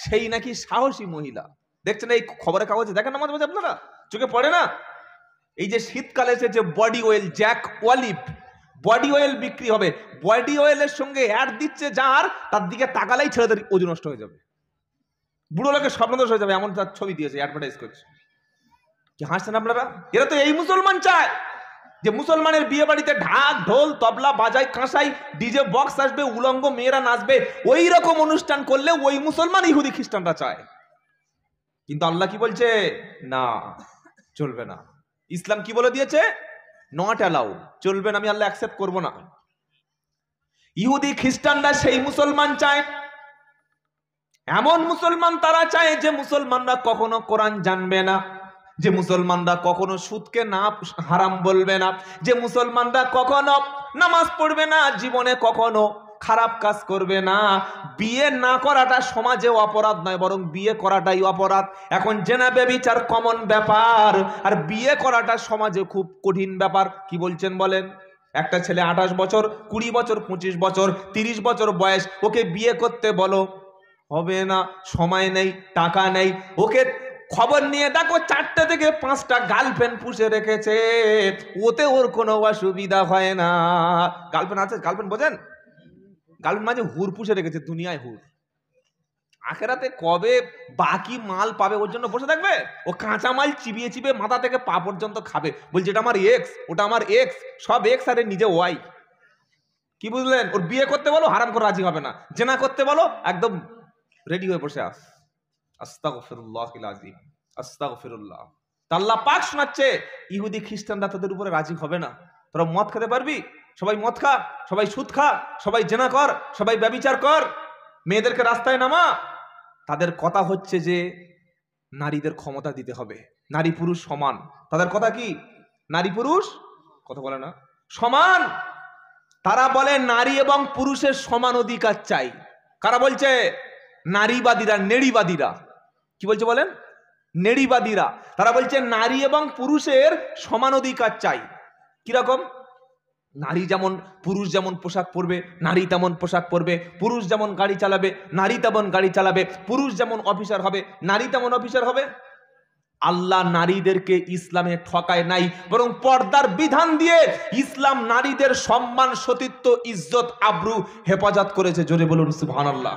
সেই নাকি সাহসী মহিলা। দেখছেন এই খবরের কাগজে, দেখেন না মাঝে মাঝে আপনারা, চোখে পড়ে না? এই যে শীতকালে এসেছে বডি অয়েল, জ্যাক ওয়ালিভ বডি অয়েল বিক্রি হবে, বডি অয়েলের সঙ্গে অ্যাড দিচ্ছে যার, তার দিকে তাকালেই ছেলেদের ওজন নষ্ট হয়ে যাবে, বুড়ো লোকের স্বপ্নদোষ হয়ে যাবে, এমন তার ছবি দিয়েছে, অ্যাডভার্টাইজ করছে। কি হাসছেন আপনারা? এরা তো এই মুসলমান চায় যে মুসলমানের বিয়ে বাড়িতে ঢাক ঢোল তবলা বাজায়, কাঁসাই, ডিজে বক্স আসবে, উলঙ্গ মেয়েরা নাচবে, ওই রকম অনুষ্ঠান করলে ওই মুসলমান ইহুদি খ্রিস্টানরা চায়। কিন্তু আল্লাহ কি বলছে? না, চলবে না। ইসলাম কি বলে দিয়েছে? নট অ্যালাউ, চলবে না, আমি আল্লাহ অ্যাকসেপ্ট করব না। ইহুদি খ্রিস্টানরা সেই মুসলমান চায়, এমন মুসলমান তারা চায় যে মুসলমানরা কখনো কোরআন জানবে না, যে মুসলমানরা কখনো সুদকে না হারাম বলবে না, যে মুসলমানরা কখনো নামাজ পড়বে না, জীবনে কখনো খারাপ কাজ করবে না। বিয়ে না করাটা সমাজে অপরাধ নয়, বরং বিয়ে করাটাই অপরাধ। এখন জেনা ব্যভিচার কমন ব্যাপার, আর বিয়ে করাটা সমাজে খুব কঠিন ব্যাপার। কি বলছেন বলেন? একটা ছেলে 28 বছর, 20 বছর, 25 বছর, 30 বছর বয়স, ওকে বিয়ে করতে বলো, হবে না, সময় নেই, টাকা নেই। ওকে খবর নিয়ে দেখো 4টে থেকে 5টা গার্লফ্রেন্ড পুষে রেখেছে, ওতে ওর কোনো অসুবিধা হয় না। গার্লফ্রেন্ড আছে, গার্লফ্রেন্ড বোঝেন? গার্লফ্রেন্ড মাঝে হুর পুষে রেখেছে, দুনিয়ায় হুর। আখেরাতে কবে বাকি মাল পাবে ওর জন্য বসে থাকবে? ও কাঁচা মাল চিবিয়ে চিবিয়ে মাথা থেকে পা পর্যন্ত খাবে, বলছে এটা আমার এক্স, ওটা আমার এক্স, সব এক্স আর নিজে ওয়াই। কি বুঝলেন? ওর বিয়ে করতে বলো হারাম করে রাজি হবে না, জেনা করতে বলো একদম রেডি হয়ে বসে আস। আস্তাগফিরুল্লাহিল আযীম, আস্তাগফিরুল্লাহ। আল্লাহ পাক শোনাচ্ছে ইহুদি খ্রিস্টানরা তাদের উপরে রাজি হবে না। তোরা মদ খেতে পারবি? সবাই মদ খা, সবাই সুদ খা, সবাই জেনা কর, সবাই ব্যভিচার কর, মেয়েদেরকে রাস্তায় নামা। তাদের কথা হচ্ছে যে নারীদের ক্ষমতা দিতে হবে, নারী পুরুষ সমান। তাদের কথা কি? নারী পুরুষ কথা বলে না, সমান। তারা বলে নারী এবং পুরুষের সমান অধিকার চাই। কারা বলছে? নারীবাদীরা, নেড়িবাদীরা। কি বলছে বলেন? নেড়িবাদীরা। তারা বলছে নারী এবং পুরুষের সমান অধিকার চাই। কিরকম? নারী যেমন, পুরুষ যেমন পোশাক পরবে নারী তেমন পোশাক পরবে, পুরুষ যেমন গাড়ি চালাবে নারী তেমন গাড়ি চালাবে, পুরুষ যেমন অফিসার হবে নারী তেমন অফিসার হবে। আল্লাহ নারীদেরকে ইসলামে ঠকায় নাই, বরং পর্দার বিধান দিয়ে ইসলাম নারীদের সম্মান, সতীত্ব, ইজ্জত, আব্রু হেফাজত করেছে। জোরে বলুন সুবহানাল্লাহ।